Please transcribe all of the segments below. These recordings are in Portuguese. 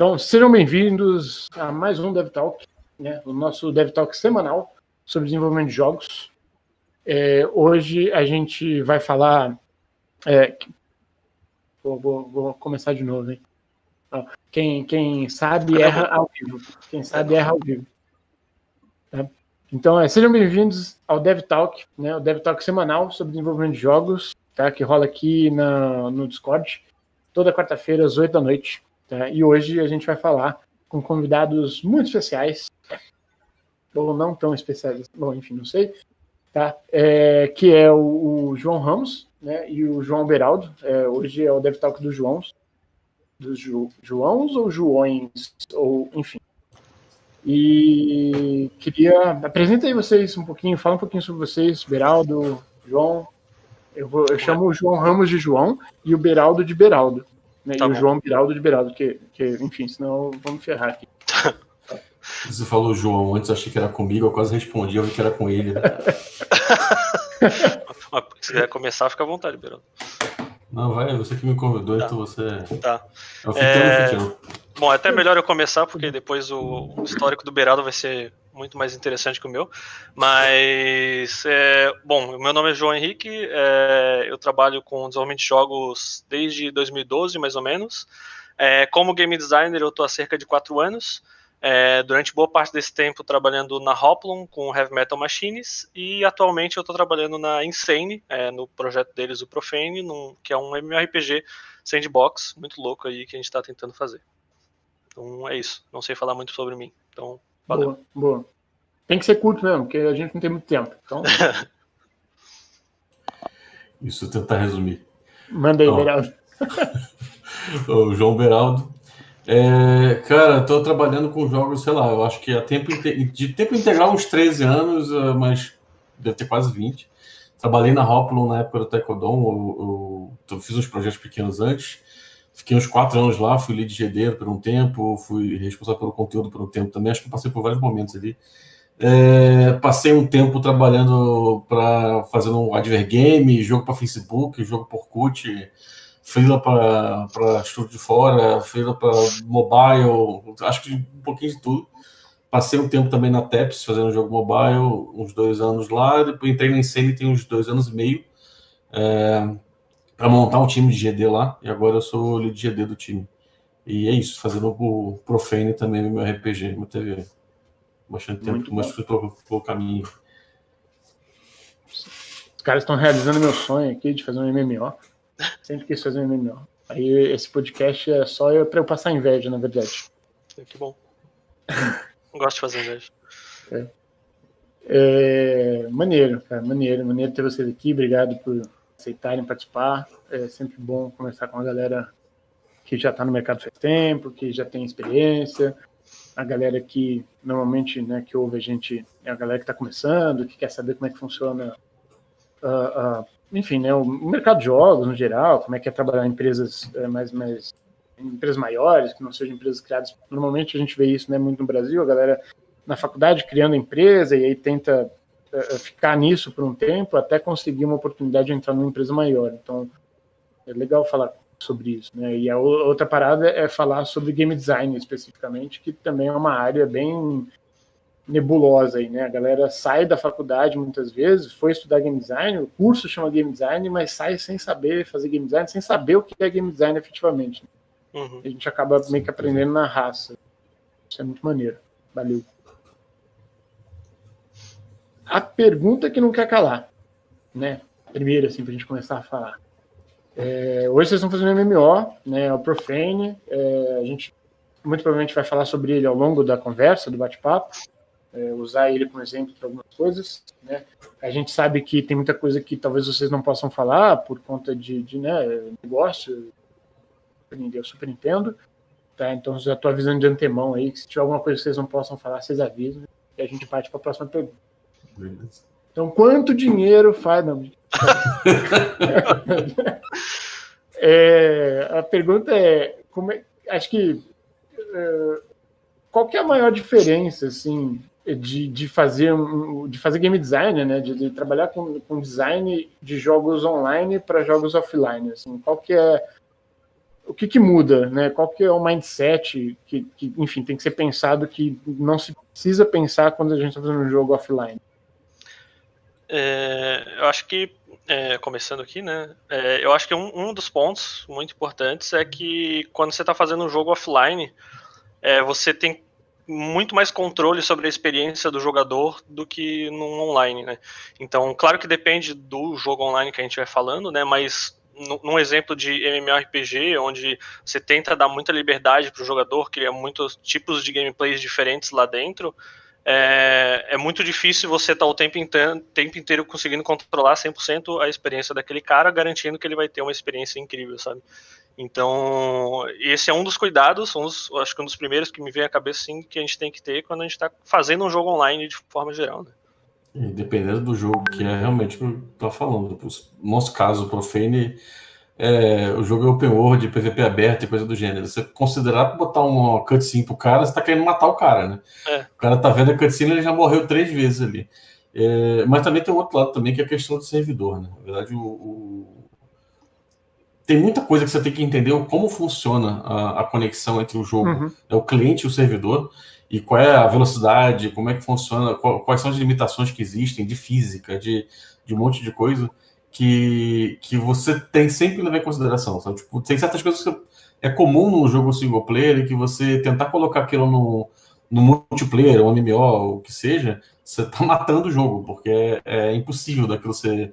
Então, sejam bem-vindos a mais um DevTalk, né? O nosso DevTalk semanal sobre desenvolvimento de jogos. Hoje a gente vai falar... Vou começar de novo, hein? Quem sabe erra ao vivo. Quem sabe erra ao vivo. Tá? Então, sejam bem-vindos ao DevTalk, né? O DevTalk semanal sobre desenvolvimento de jogos, tá? Que rola aqui no Discord, toda quarta-feira às 8 da noite. Tá? E hoje a gente vai falar com convidados muito especiais, ou não tão especiais, bom, enfim, não sei, tá? Que é o João Ramos, né? E o João Beraldo. Hoje é o DevTalk dos Joãos. Dos Joãos ou Joões, ou enfim. E apresenta aí vocês um pouquinho, fala um pouquinho sobre vocês, Beraldo, João. Eu chamo o João Ramos de João e o Beraldo de Beraldo. Né? Tá, e o João Beraldo de Beraldo, que enfim, senão vamos ferrar aqui. Você falou João antes, achei que era comigo, eu quase respondi, eu vi que era com ele. Né? Se quiser começar, fica à vontade, Beraldo. Não, vai, você que me convidou, tá. Então você... Tá. É o fitando. Bom, é até melhor eu começar, porque depois o histórico do Beraldo vai ser muito mais interessante que o meu. Mas, bom, meu nome é João Henrique, eu trabalho com desenvolvimento de jogos desde 2012, mais ou menos. Como game designer, eu estou há cerca de 4 anos. Durante boa parte desse tempo trabalhando na Hoplon com Heavy Metal Machines, e atualmente eu estou trabalhando na Insane, no projeto deles, o Profane, que é um MMORPG sandbox muito louco aí que a gente está tentando fazer. Então é isso, não sei falar muito sobre mim, então valeu. Boa. Tem que ser curto mesmo, porque a gente não tem muito tempo. Então... Isso, tentar resumir. Manda aí, Beraldo. O João Beraldo. Cara, tô trabalhando com jogos, sei lá, eu acho que de tempo integral uns 13 anos, mas deve ter quase 20. Trabalhei na Hoplon na época do Tecodon, eu fiz uns projetos pequenos antes, fiquei uns 4 anos lá, fui lead GD por um tempo, fui responsável pelo conteúdo por um tempo também, acho que passei por vários momentos ali. Passei um tempo trabalhando fazendo um advergame, jogo para Facebook, jogo por Orkut, freela para estúdio de fora, freela para mobile, acho que um pouquinho de tudo. Passei um tempo também na Teps, fazendo jogo mobile, uns 2 anos lá. Depois entrei na Insane tem uns 2 anos e meio, para montar um time de GD lá. E agora eu sou o lead GD do time. E é isso, fazendo o Profane também no meu RPG. Mas teve bastante tempo, mas fui pelo caminho. Os caras estão realizando meu sonho aqui de fazer um MMO. Sempre quis fazer um MMO. Aí esse podcast é só para eu passar inveja, na verdade. Que bom. Gosto de fazer inveja. Maneiro, cara. Maneiro ter vocês aqui. Obrigado por aceitarem participar. É sempre bom conversar com a galera que já está no mercado faz tempo, que já tem experiência. A galera que normalmente, né, que ouve a gente é a galera que está começando, que quer saber como é que funciona enfim, né, o mercado de jogos no geral, como é que é trabalhar em empresas empresas maiores, que não sejam empresas criadas. Normalmente a gente vê isso, né, muito no Brasil, a galera na faculdade criando empresa e aí tenta ficar nisso por um tempo até conseguir uma oportunidade de entrar numa empresa maior. Então é legal falar sobre isso, né? E a outra parada é falar sobre game design especificamente, que também é uma área bem nebulosa aí, né? A galera sai da faculdade muitas vezes, foi estudar game design, o curso chama game design, mas sai sem saber fazer game design, sem saber o que é game design efetivamente. Né? Uhum. A gente acaba meio que aprendendo na raça. Isso é muito maneiro. Valeu. A pergunta que não quer calar, né? Primeiro, assim, pra gente começar a falar. Hoje vocês estão fazendo um MMO, né? O Profane. A gente muito provavelmente vai falar sobre ele ao longo da conversa, do bate-papo. Usar ele como exemplo para algumas coisas, né? A gente sabe que tem muita coisa que talvez vocês não possam falar por conta de negócio, eu super entendo, tá? Então já estou avisando de antemão aí que se tiver alguma coisa que vocês não possam falar, vocês avisam e a gente parte para a próxima pergunta. Beleza. Então, quanto dinheiro faz? Não. A pergunta é, acho que qual que é a maior diferença, assim, de fazer game design, né? De trabalhar com design de jogos online para jogos offline, assim, qual que é o que muda, né? Qual que é o mindset que, enfim, tem que ser pensado que não se precisa pensar quando a gente está fazendo um jogo offline? Eu acho que, começando aqui, né? Eu acho que um dos pontos muito importantes é que quando você está fazendo um jogo offline, você tem muito mais controle sobre a experiência do jogador do que no online, né? Então, claro que depende do jogo online que a gente vai falando, né? Mas num exemplo de MMORPG, onde você tenta dar muita liberdade para o jogador, cria muitos tipos de gameplays diferentes lá dentro, é muito difícil você estar o tempo inteiro conseguindo controlar 100% a experiência daquele cara, garantindo que ele vai ter uma experiência incrível, sabe? Então, esse é um dos cuidados, acho que um dos primeiros que me vem à cabeça, sim, que a gente tem que ter quando a gente está fazendo um jogo online de forma geral, né? E dependendo do jogo, que é realmente o que eu tô falando. No nosso caso, o Profane, o jogo é open world, PVP aberto e coisa do gênero. Você considerar botar uma cutscene pro cara, você tá querendo matar o cara, né? O cara tá vendo a cutscene, ele já morreu 3 vezes ali. Mas também tem um outro lado também, que é a questão do servidor, né? Na verdade, tem muita coisa que você tem que entender como funciona a conexão entre o jogo, o cliente e o servidor, e qual é a velocidade, como é que funciona, quais são as limitações que existem de física, de um monte de coisa que você tem sempre que levar em consideração. Sabe? Tipo, tem certas coisas que é comum no jogo single player e que você tentar colocar aquilo no multiplayer, ou MMO, o que seja, você está matando o jogo, porque é impossível daquilo você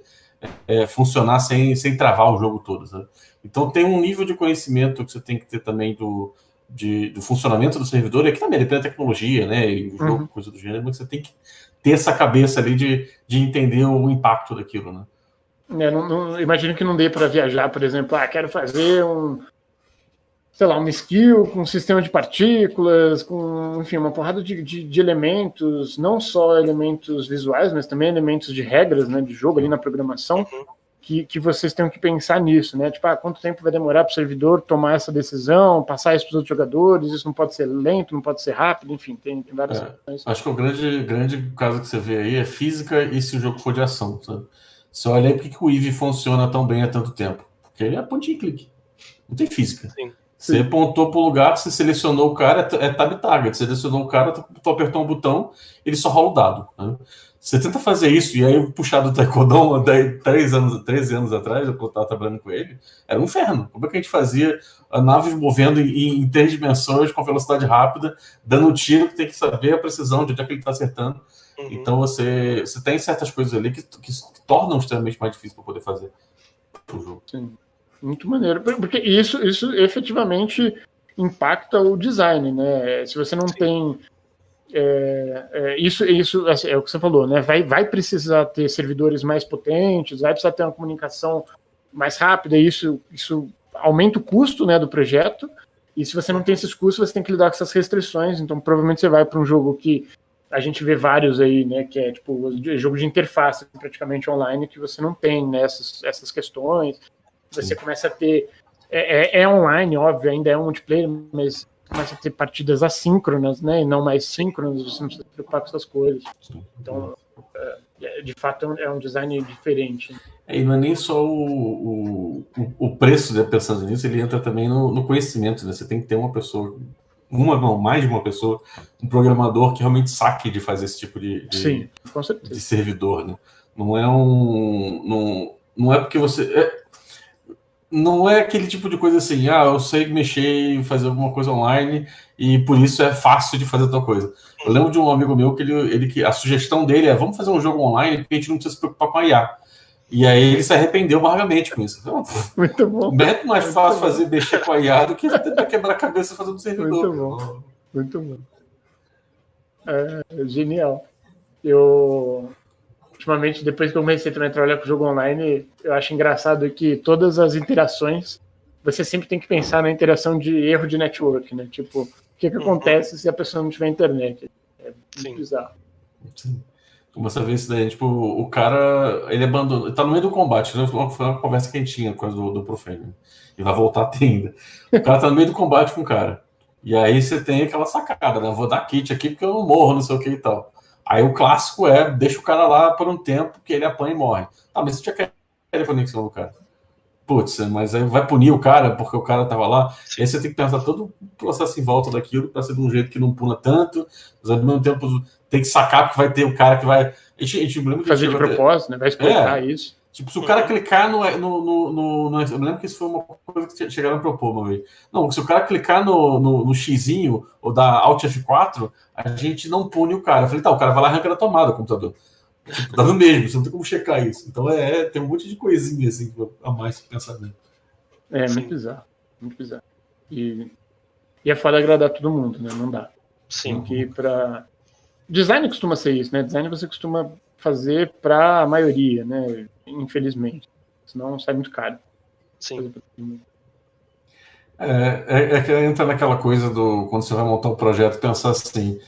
funcionar sem travar o jogo todo. Sabe? Então tem um nível de conhecimento que você tem que ter também do funcionamento do servidor, e aqui também depende da tecnologia, né, e o jogo, coisa do gênero, mas você tem que ter essa cabeça ali de entender o impacto daquilo, né. Imagino que não dê para viajar, por exemplo, quero fazer uma skill com um sistema de partículas, com, enfim, uma porrada de elementos, não só elementos visuais, mas também elementos de regras, né, de jogo ali na programação, que vocês tenham que pensar nisso, né? Tipo, quanto tempo vai demorar para o servidor tomar essa decisão, passar isso para os outros jogadores, isso não pode ser lento, não pode ser rápido, enfim, tem várias questões. Acho que o grande caso que você vê aí é física e se o jogo for de ação, sabe? Você olha aí por que o Eevee funciona tão bem há tanto tempo. Porque ele é pontinho e clique. Não tem física. Sim. Você apontou para o lugar, você selecionou o cara, tab target. Você selecionou o cara, tu apertou um botão, ele só rola o dado. Né? Você tenta fazer isso, e aí puxar do Taekwondo 13 anos atrás, eu estava trabalhando com ele, era um inferno. Como é que a gente fazia a nave movendo em 3 dimensões, com velocidade rápida, dando um tiro que tem que saber a precisão de onde é que ele está acertando. Então você tem certas coisas ali que tornam extremamente mais difícil para poder fazer o jogo. Sim. Muito maneiro, porque isso efetivamente impacta o design, né? Se você não tem isso assim, é o que você falou, né? Vai precisar ter servidores mais potentes, vai precisar ter uma comunicação mais rápida, e isso aumenta o custo, né, do projeto. E se você não tem esses custos, você tem que lidar com essas restrições. Então, provavelmente você vai para um jogo que a gente vê vários aí, né, que é tipo jogo de interface praticamente online, que você não tem, né, essas questões. Você começa a ter online, óbvio, ainda é um multiplayer, mas começa a ter partidas assíncronas, né, e não mais síncronas. Você não precisa se preocupar com essas coisas. Então, de fato, é um design diferente. E não é nem só o preço, né, pensando nisso, ele entra também no conhecimento, né? Você tem que ter uma pessoa, mais de uma pessoa, um programador que realmente saque de fazer esse tipo Sim, com certeza, de servidor, né? Não é porque você... não é aquele tipo de coisa assim, eu sei mexer e fazer alguma coisa online e por isso é fácil de fazer tal coisa. Eu lembro de um amigo meu que a sugestão dele vamos fazer um jogo online porque a gente não precisa se preocupar com a IA. E aí ele se arrependeu amargamente com isso. Muito bom. É mais fácil mexer com a IA do que tentar quebrar a cabeça fazendo um servidor. Muito bom. Muito bom. Genial. Ultimamente, depois que eu comecei também a trabalhar com jogo online, eu acho engraçado que todas as interações, você sempre tem que pensar na interação de erro de network, né? Tipo, o que acontece se a pessoa não tiver internet? É muito bizarro. Sim. Você vê isso daí, tipo, o cara, ele abandonou, tá no meio do combate, né? Foi uma conversa quentinha com do Profane, e vai voltar a ter ainda. O cara tá no meio do combate com o cara, e aí você tem aquela sacada, né? Eu vou dar kit aqui porque eu não morro, não sei o que e tal. Aí o clássico deixa o cara lá por um tempo que ele apanha e morre. Mas você tinha que querer conexão do cara. putz, mas aí vai punir o cara porque o cara tava lá. E aí você tem que pensar todo o processo em volta daquilo para ser de um jeito que não puna tanto, mas ao mesmo tempo tem que sacar que vai ter o cara que vai. A gente lembra que fazer de propósito, né? Vai explicar isso. Tipo, se o cara clicar no. Eu me lembro que isso foi uma coisa que chegaram a propor uma vez. Não, se o cara clicar no xizinho ou dar Alt F4, a gente não pune o cara. Eu falei, tá, o cara vai lá e arranca da tomada o computador. Tipo, tá no mesmo, você não tem como checar isso. Então tem um monte de coisinha assim a mais pensamento. Muito bizarro. Muito bizarro. E é foda agradar todo mundo, né? Não dá. Sim. Tem que ir pra. Design costuma ser isso, né? Design você costuma fazer pra maioria, né? Infelizmente. Senão sai muito caro. Sim. Que entra naquela coisa do quando você vai montar um projeto, pensar assim.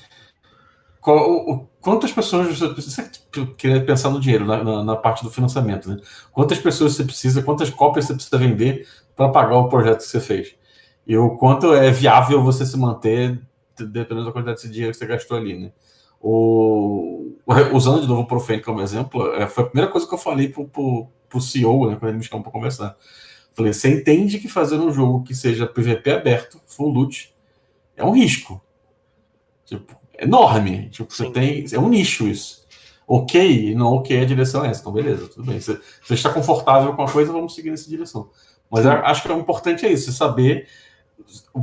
Quantas pessoas você queria pensar no dinheiro, na parte do financiamento, né? Quantas pessoas você precisa, quantas cópias você precisa vender para pagar o projeto que você fez? E o quanto é viável você se manter dependendo da quantidade de dinheiro que você gastou ali, né? Usando de novo o Profane como exemplo, foi a primeira coisa que eu falei pro CEO, né, quando ele me chamou para conversar. Falei, você entende que fazer um jogo que seja PVP aberto, full loot, é um risco. Tipo, enorme. Tipo, você tem. É um nicho isso. Ok, não ok, a direção é essa. Então, beleza, tudo bem. Você está confortável com a coisa, vamos seguir nessa direção. Mas acho que o importante é isso, você saber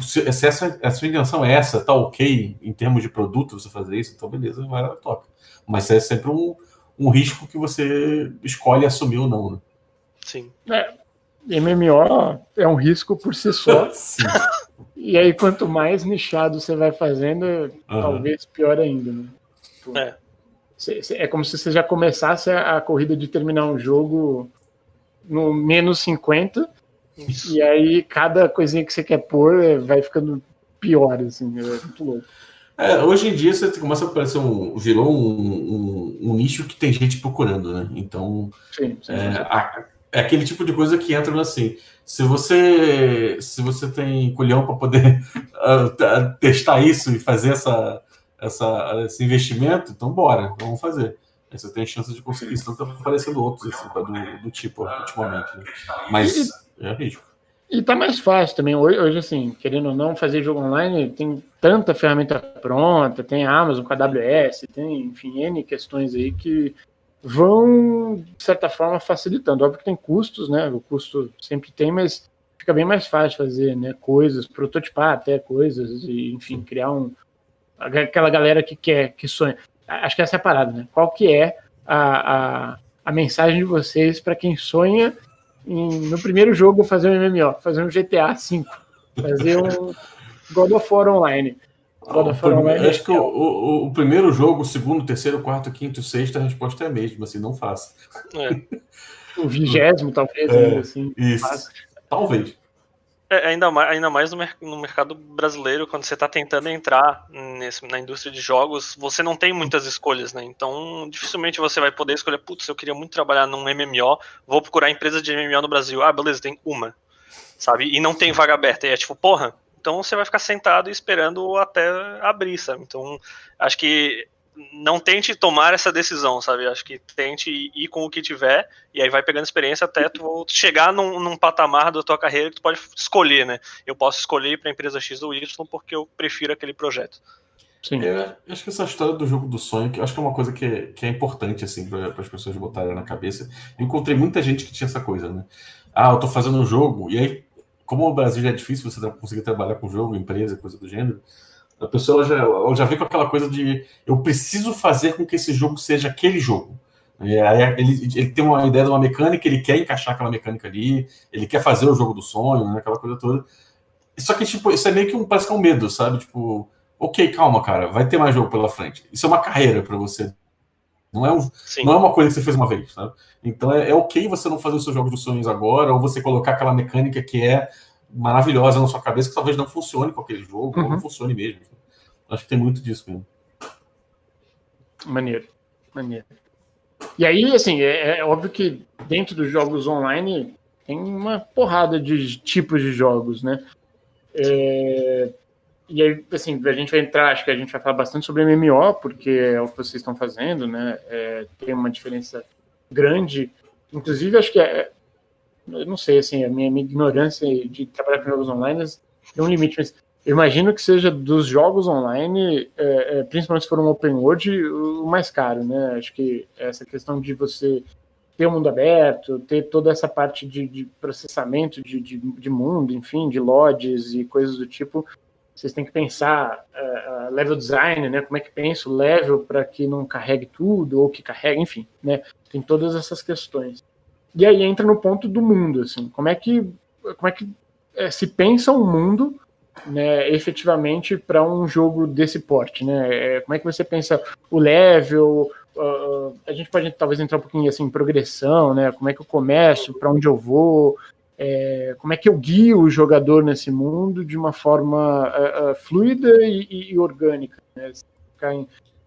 se a sua intenção é essa, tá ok em termos de produto você fazer isso, então beleza, vai lá, toca. Mas é sempre um risco que você escolhe assumir ou não, né? Sim. MMO é um risco por si só. E aí, quanto mais nichado você vai fazendo, talvez pior ainda, né? É como se você já começasse a corrida de terminar um jogo no menos 50, e aí cada coisinha que você quer pôr vai ficando pior, assim, é muito louco. Hoje em dia você começa a parecer virou um nicho que tem gente procurando, né? Então, sim. É aquele tipo de coisa que entra assim. Se você tem culhão para poder testar isso e fazer esse investimento, então bora, vamos fazer. Aí você tem chance de conseguir. Isso está aparecendo outros assim, do tipo ultimamente. Né? Mas é risco. E tá mais fácil também. Hoje, assim, querendo ou não, fazer jogo online, tem tanta ferramenta pronta, tem a Amazon com a AWS, tem, enfim, N questões aí que vão, de certa forma, facilitando. Óbvio que tem custos, né? O custo sempre tem, mas fica bem mais fácil fazer, né, coisas, prototipar até coisas, e, enfim, criar aquela galera que sonha. Acho que essa é a parada, né? Qual que é a mensagem de vocês para quem sonha no primeiro jogo fazer um MMO, fazer um GTA V, fazer um God of War Online? Acho que o primeiro jogo, o segundo, terceiro, quarto, quinto, sexto, a resposta é a mesma, assim, não faça. O 20º, talvez, ainda assim. Isso. Talvez. Ainda mais no mercado brasileiro, quando você está tentando entrar na indústria de jogos, você não tem muitas escolhas, né? Então, dificilmente você vai poder escolher, putz, eu queria muito trabalhar num MMO, vou procurar empresa de MMO no Brasil. Ah, beleza, tem uma, sabe? E não tem vaga aberta. E é tipo, porra, então você vai ficar sentado esperando até abrir, sabe? Então, acho que não tente tomar essa decisão, sabe? Acho que tente ir com o que tiver e aí vai pegando experiência até tu chegar num patamar da tua carreira que tu pode escolher, né? Eu posso escolher ir para a empresa X ou Y porque eu prefiro aquele projeto. Sim. Acho que essa história do jogo do sonho, que eu acho que é uma coisa que é importante, assim, para as pessoas botarem na cabeça. Eu encontrei muita gente que tinha essa coisa, né? Eu tô fazendo um jogo, e aí, como o Brasil já é difícil você conseguir trabalhar com jogo, empresa, coisa do gênero, a pessoa já vem com aquela coisa de eu preciso fazer com que esse jogo seja aquele jogo. E aí ele tem uma ideia de uma mecânica, ele quer encaixar aquela mecânica ali, ele quer fazer o jogo do sonho, né, aquela coisa toda. Só que, tipo, isso é meio que parece que é um medo, sabe? Tipo, ok, calma, cara, vai ter mais jogo pela frente. Isso é uma carreira para você. Não é uma coisa que você fez uma vez, sabe? Então é ok você não fazer os seus jogos dos sonhos agora, ou você colocar aquela mecânica que é maravilhosa na sua cabeça, que talvez não funcione com aquele jogo, ou não funcione mesmo. Acho que tem muito disso mesmo. Maneiro. E aí, assim, é óbvio que dentro dos jogos online tem uma porrada de tipos de jogos, né? E aí, assim, a gente vai entrar, acho que a gente vai falar bastante sobre MMO, porque é o que vocês estão fazendo, né? Tem uma diferença grande. Inclusive, acho que eu não sei, assim, a minha ignorância de trabalhar com jogos online tem um limite, mas eu imagino que seja dos jogos online, principalmente se for um open world, o mais caro, né? Acho que essa questão de você ter o mundo aberto, ter toda essa parte de processamento de mundo, enfim, de LODs e coisas do tipo, vocês têm que pensar level design, né? Como é que pensa o level para que não carregue tudo, ou que carregue, enfim, né? Tem todas essas questões. E aí entra no ponto do mundo, assim, como é que se pensa um mundo, né, efetivamente para um jogo desse porte, né? Como é que você pensa o level? A gente pode talvez entrar um pouquinho assim em progressão, né? Como é que eu começo? Para onde eu vou? Como é que eu guio o jogador nesse mundo de uma forma fluida e orgânica, né? Se ficar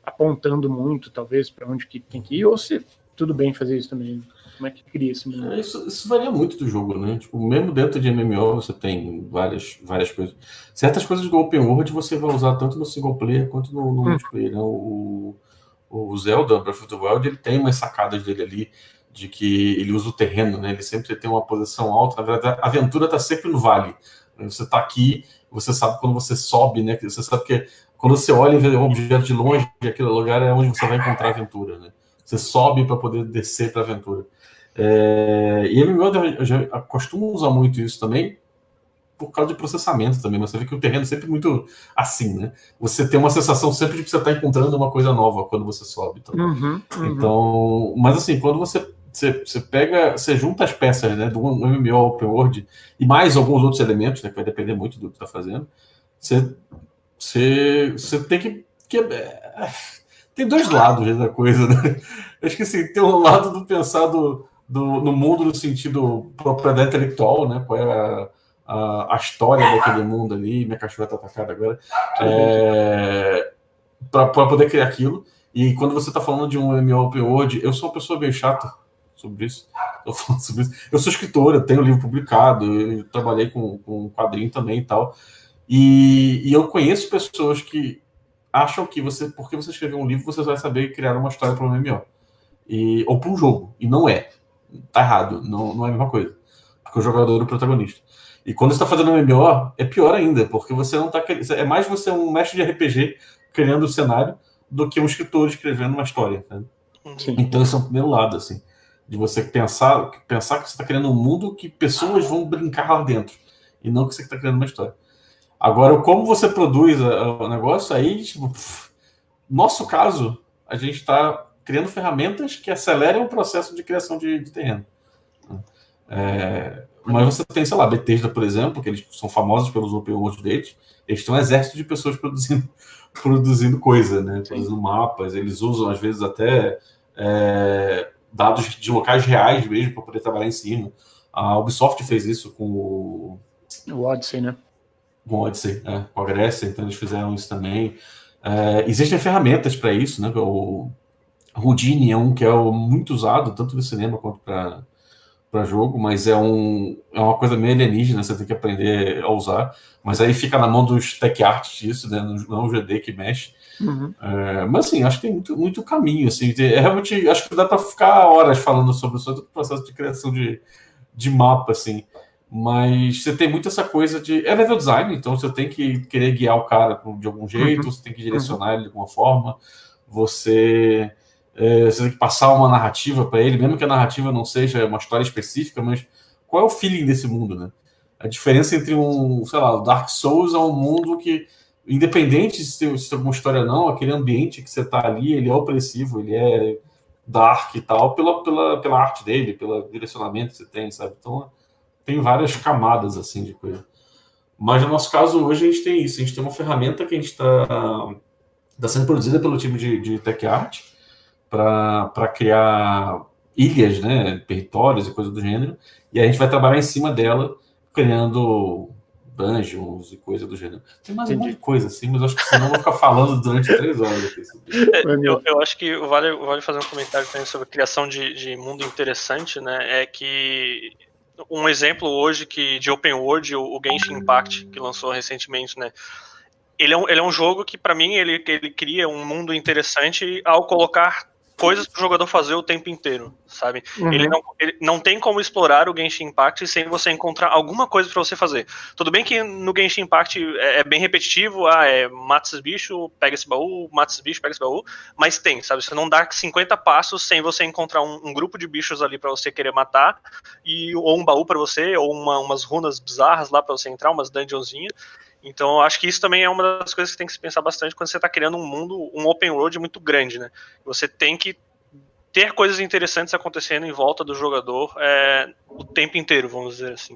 apontando muito, talvez, para onde que tem que ir, ou se tudo bem fazer isso também. Como é que cria esse mundo? Isso varia muito do jogo, né? Tipo, mesmo dentro de MMO você tem várias coisas. Certas coisas do Open World você vai usar tanto no single player quanto no multiplayer, né? O Zelda, Breath of the Wild, ele tem umas sacadas dele ali, de que ele usa o terreno, né? Ele sempre tem uma posição alta. Na verdade, a aventura está sempre no vale. Você está aqui, você sabe quando você sobe, né? Você sabe que quando você olha e vê um objeto de longe, aquele lugar é onde você vai encontrar a aventura, né? Você sobe para poder descer para a aventura. E eu já costumo usar muito isso também por causa de processamento também. Você vê que o terreno é sempre muito assim, né? Você tem uma sensação sempre de que você está encontrando uma coisa nova quando você sobe. Então, mas assim, quando você pega, você junta as peças, né, do MMO Open World e mais alguns outros elementos, né, que vai depender muito do que está fazendo, você tem que tem dois lados da coisa, né? Acho que assim, tem um lado do pensar no mundo no sentido propriedade intelectual, né? Qual é a história daquele mundo ali. Minha cachorra tá atacada agora. Para poder criar aquilo. E quando você tá falando de um MMO Open World, eu sou uma pessoa meio chata sobre isso. Eu sou escritor, eu tenho livro publicado, eu trabalhei com quadrinho também e tal. E eu conheço pessoas que acham que porque você escreveu um livro, você vai saber criar uma história para um MMO. Ou para um jogo. E não é. Tá errado. Não é a mesma coisa. Porque o jogador é o protagonista. E quando você está fazendo um MMO, é pior ainda, porque você não tá. É mais você um mestre de RPG criando o cenário do que um escritor escrevendo uma história. Né? Então, esse é o primeiro lado, assim. De você pensar que você está criando um mundo que pessoas vão brincar lá dentro. E não que você está criando uma história. Agora, como você produz o negócio, aí, tipo, nosso caso, a gente está criando ferramentas que acelerem o processo de criação de terreno. Mas você tem, sei lá, Bethesda, por exemplo, que eles são famosos pelos open world deles, eles têm um exército de pessoas produzindo coisa, né? Produzindo mapas, eles usam, às vezes, até dados de locais reais mesmo para poder trabalhar em cima. A Ubisoft fez isso com o Odyssey, né? Com o Odyssey, com a Grécia, então eles fizeram isso também. Existem ferramentas para isso, né? O Houdini é um que é muito usado, tanto no cinema quanto para jogo, mas é uma coisa meio alienígena, você tem que aprender a usar. Mas aí fica na mão dos tech artists isso, né? Não o GD que mexe. Mas assim, acho que tem muito caminho. Assim, realmente, acho que dá para ficar horas falando sobre o processo de criação de mapa, assim. Mas você tem muito essa coisa de... É level design, então você tem que querer guiar o cara de algum jeito, você tem que direcionar ele de alguma forma, você tem que passar uma narrativa para ele, mesmo que a narrativa não seja uma história específica, mas qual é o feeling desse mundo, né? A diferença entre sei lá, o Dark Souls é um mundo que, independente se tem alguma história ou não, aquele ambiente que você tá ali, ele é opressivo, ele é dark e tal, pela arte dele, pelo direcionamento que você tem, sabe? Então, tem várias camadas assim de coisa. Mas no nosso caso, hoje a gente tem isso. A gente tem uma ferramenta que a gente está sendo produzida pelo time de Tech Art para criar ilhas, né, territórios e coisa do gênero. E a gente vai trabalhar em cima dela, criando dungeons e coisa do gênero. Tem mais um monte de coisa assim, mas acho que senão eu vou ficar falando durante 3 horas aqui. Eu acho que vale fazer um comentário também sobre a criação de mundo interessante, né? É que um exemplo hoje de Open World, o Genshin Impact, que lançou recentemente, né? Ele é um jogo que, para mim, ele cria um mundo interessante ao colocar coisas para o jogador fazer o tempo inteiro, sabe? Ele não tem como explorar o Genshin Impact sem você encontrar alguma coisa para você fazer. Tudo bem que no Genshin Impact é bem repetitivo, mata esses bichos, pega esse baú, mata esses bichos, pega esse baú, mas tem, sabe? Você não dá 50 passos sem você encontrar um grupo de bichos ali para você querer matar, ou um baú para você, ou umas runas bizarras lá para você entrar, umas dungeonzinhas. Então, eu acho que isso também é uma das coisas que tem que se pensar bastante quando você está criando um mundo, um open world muito grande, né? Você tem que ter coisas interessantes acontecendo em volta do jogador o tempo inteiro, vamos dizer assim.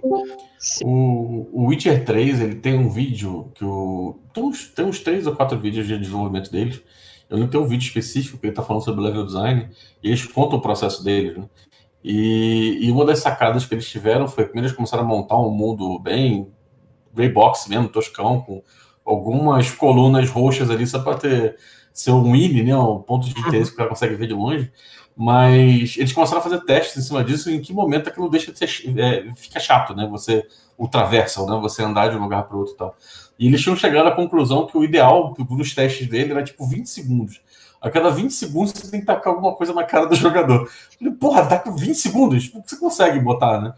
O Witcher 3, ele tem um vídeo que tem uns 3 ou 4 vídeos de desenvolvimento deles. Eu não tenho um vídeo específico que ele está falando sobre o level design, e eles contam o processo deles, né? E uma das sacadas que eles tiveram foi, primeiro eles começaram a montar um mundo bem grey box mesmo, toscão, com algumas colunas roxas ali só para ser um Willy, né, um ponto de interesse que o cara consegue ver de longe. Mas eles começaram a fazer testes em cima disso, em que momento aquilo deixa de ser, fica chato, né? Você ultravessa, né? Você andar de um lugar para o outro e tal. E eles tinham chegado à conclusão que o ideal dos testes dele era tipo 20 segundos. A cada 20 segundos você tem que tacar alguma coisa na cara do jogador. Porra, dá 20 segundos? Você consegue botar, né?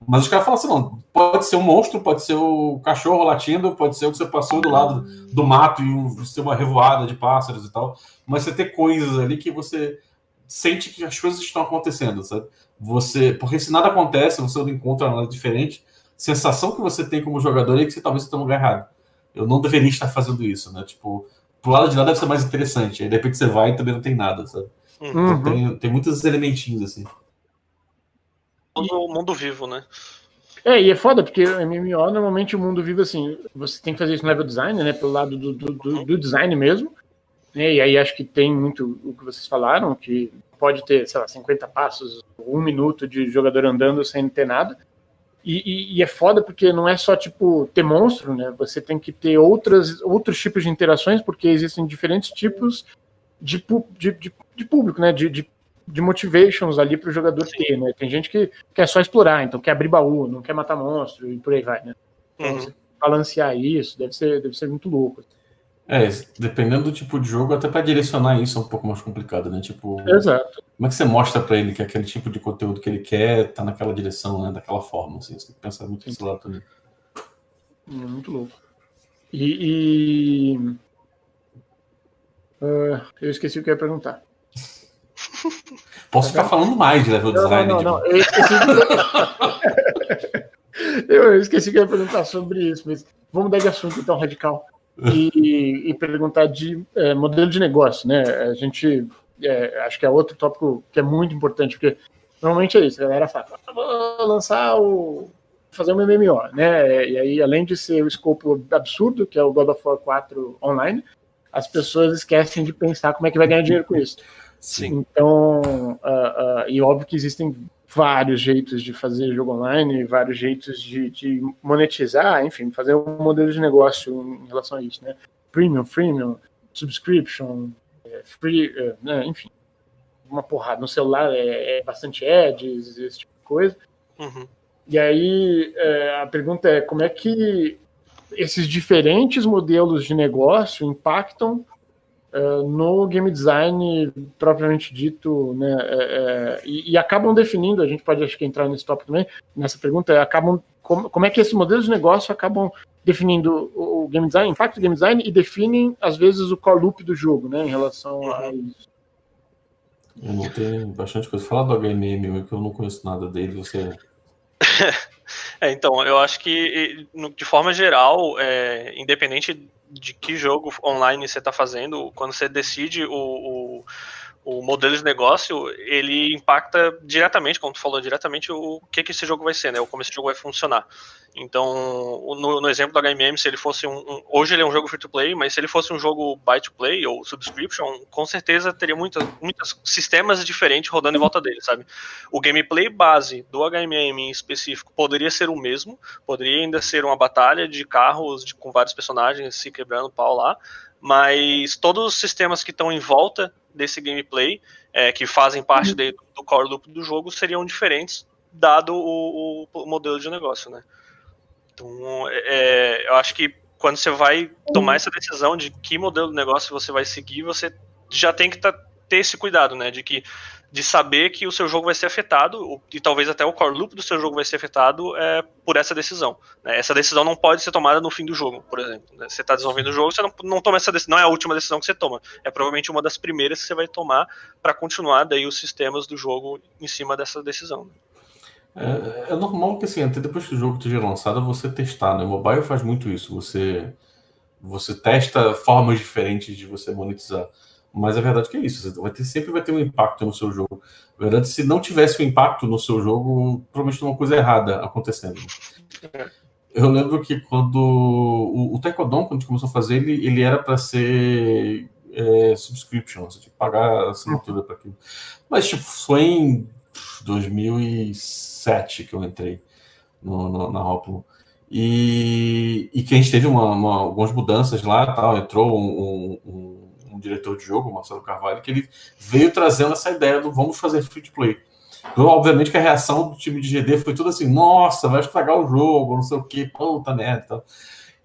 Mas os caras falam assim, não, pode ser um monstro, pode ser o cachorro latindo, pode ser o que você passou do lado do mato e ser uma revoada de pássaros e tal. Mas você ter coisas ali que você sente que as coisas estão acontecendo, sabe? Porque se nada acontece, você não encontra nada diferente, a sensação que você tem como jogador é que você talvez esteja no lugar errado. Eu não deveria estar fazendo isso, né? Tipo, pro lado de lá deve ser mais interessante. Aí de repente você vai e também não tem nada, sabe? Então tem muitos elementinhos assim. O mundo vivo, né? E é foda, porque o MMO, normalmente o mundo vivo, assim, você tem que fazer isso no level design, né, pelo lado do design mesmo, né, e aí acho que tem muito o que vocês falaram, que pode ter, sei lá, 50 passos, 1 minuto de jogador andando sem ter nada, e é foda porque não é só, tipo, ter monstro, né, você tem que ter outros tipos de interações, porque existem diferentes tipos de público, né, de motivations ali para o jogador ter, né? Tem gente que quer só explorar, então quer abrir baú, não quer matar monstro e por aí vai, né? Então, você balancear isso deve ser muito louco. Dependendo do tipo de jogo, até para direcionar isso é um pouco mais complicado, né? Tipo, exato. Como é que você mostra para ele que aquele tipo de conteúdo que ele quer tá naquela direção, né? Daquela forma, assim. Você tem que pensar muito nesse lado também. É muito louco. Eu esqueci o que eu ia perguntar. Posso ficar falando mais de level design? Não. Eu esqueci eu esqueci que eu ia perguntar sobre isso, mas vamos mudar de assunto então, radical. E perguntar de modelo de negócio, né? A gente acho que é outro tópico que é muito importante, porque normalmente é isso, a galera fala, vou fazer um MMO, né? E aí, além de ser o escopo absurdo, que é o God of War 4 online, as pessoas esquecem de pensar como é que vai ganhar dinheiro com isso. Sim. Então, e óbvio que existem vários jeitos de fazer jogo online, vários jeitos de monetizar, enfim, fazer um modelo de negócio em relação a isso, né? Premium, subscription, free, né? Enfim, uma porrada. No celular bastante ads, esse tipo de coisa. E aí, a pergunta é como é que esses diferentes modelos de negócio impactam no game design propriamente dito, né, e acabam definindo, a gente pode acho que entrar nesse tópico também, nessa pergunta, como é que esses modelos de negócio acabam definindo o game design, o impacto do game design, e definem, às vezes, o core loop do jogo, né, em relação a isso. Eu não tenho bastante coisa. Fala do HMM, que eu não conheço nada dele, você... Então, eu acho que, de forma geral, independente de que jogo online você está fazendo, quando você decide o modelo de negócio, ele impacta diretamente, como tu falou, diretamente o que esse jogo vai ser, né? Ou como esse jogo vai funcionar. Então, no exemplo do HMM, se ele fosse hoje ele é um jogo free-to-play, mas se ele fosse um jogo buy-to-play ou subscription, com certeza teria muitos sistemas diferentes rodando em volta dele, sabe? O gameplay base do HMM em específico poderia ser o mesmo, poderia ainda ser uma batalha de carros com vários personagens se quebrando pau lá, mas todos os sistemas que estão em volta desse gameplay, que fazem parte do core loop do jogo, seriam diferentes, dado o modelo de negócio, né? Então, eu acho que quando você vai tomar essa decisão de que modelo de negócio você vai seguir, você já tem que estar ter esse cuidado, né, de saber que o seu jogo vai ser afetado, e talvez até o core loop do seu jogo vai ser afetado por essa decisão. Né? Essa decisão não pode ser tomada no fim do jogo, por exemplo. Né? Você está desenvolvendo o jogo, você não toma essa decisão, não é a última decisão que você toma, é provavelmente uma das primeiras que você vai tomar para continuar daí os sistemas do jogo em cima dessa decisão. É normal que, assim, até depois que o jogo esteja lançado, você testar, né? O mobile faz muito isso, você testa formas diferentes de você monetizar. Mas a verdade é que é isso, sempre vai ter um impacto no seu jogo. A verdade, se não tivesse um impacto no seu jogo, provavelmente tem uma coisa errada acontecendo. Eu lembro que quando o Taekwondo, quando a gente começou a fazer, ele era para ser subscription, você tinha que pagar assinatura para aquilo. Mas tipo, foi em 2007 que eu entrei na Hoplon. E que a gente teve algumas mudanças lá, tal. Entrou um diretor de jogo, o Marcelo Carvalho, que ele veio trazendo essa ideia do vamos fazer free to play. Então, obviamente que a reação do time de GD foi tudo assim, nossa, vai estragar o jogo, não sei o que, puta merda e tal.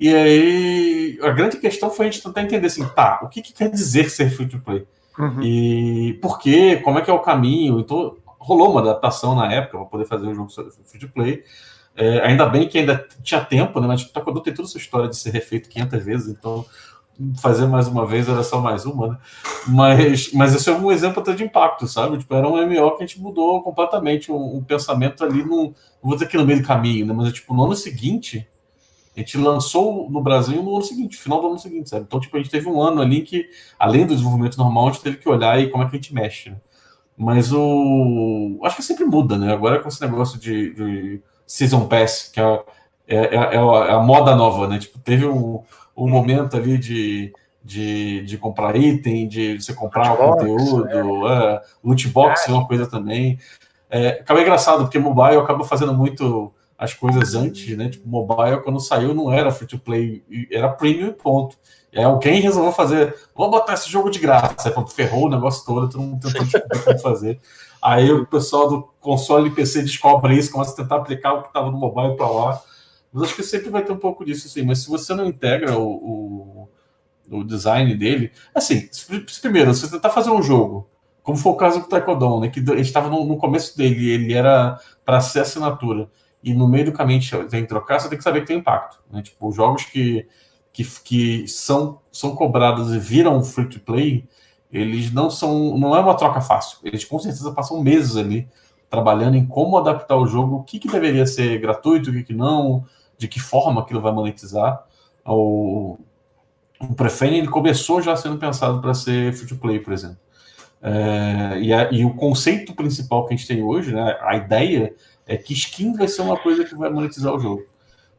E aí, a grande questão foi a gente tentar entender assim, tá, o que quer dizer ser free to play? E por quê? Como é que é o caminho? Então, rolou uma adaptação na época para poder fazer um jogo free to play. Ainda bem que ainda tinha tempo, né? Mas o Taekwondo tem toda essa história de ser refeito 500 vezes, então fazer mais uma vez era só mais uma, né? Mas esse é um exemplo até de impacto, sabe? Tipo, era um MMO que a gente mudou completamente um pensamento ali, não vou dizer que no meio do caminho, né? Mas tipo, no ano seguinte, a gente lançou no Brasil no ano seguinte, final do ano seguinte, sabe? Então, tipo, a gente teve um ano ali que, além do desenvolvimento normal, a gente teve que olhar aí como é que a gente mexe, né? Mas acho que sempre muda, né? Agora com esse negócio de Season Pass, que é a moda nova, né? Tipo, teve um momento ali de comprar item, de você comprar o conteúdo, loot box é uma coisa também. Acaba engraçado, porque mobile acaba fazendo muito as coisas antes, né? Tipo, mobile, quando saiu, não era free to play, era premium, ponto. Alguém resolveu fazer, vou botar esse jogo de graça, ferrou o negócio todo, todo mundo tentou descobrir como fazer. Aí o pessoal do console e PC descobre isso, começa a tentar aplicar o que estava no mobile para lá. Mas acho que sempre vai ter um pouco disso, assim. Mas se você não integra o design dele, assim, primeiro, se você tentar fazer um jogo, como foi o caso do Taekwondo, né, que a gente estava no começo dele, ele era para ser assinatura, e no meio do caminho tem que trocar, você tem que saber que tem impacto. Né? Tipo, jogos que são cobrados e viram free to play, eles não é uma troca fácil. Eles com certeza passam meses ali trabalhando em como adaptar o jogo, o que deveria ser gratuito, o que não, de que forma aquilo vai monetizar. O Prefane, ele começou já sendo pensado para ser free to play, por exemplo. E o conceito principal que a gente tem hoje, né, a ideia é que skin vai ser uma coisa que vai monetizar o jogo.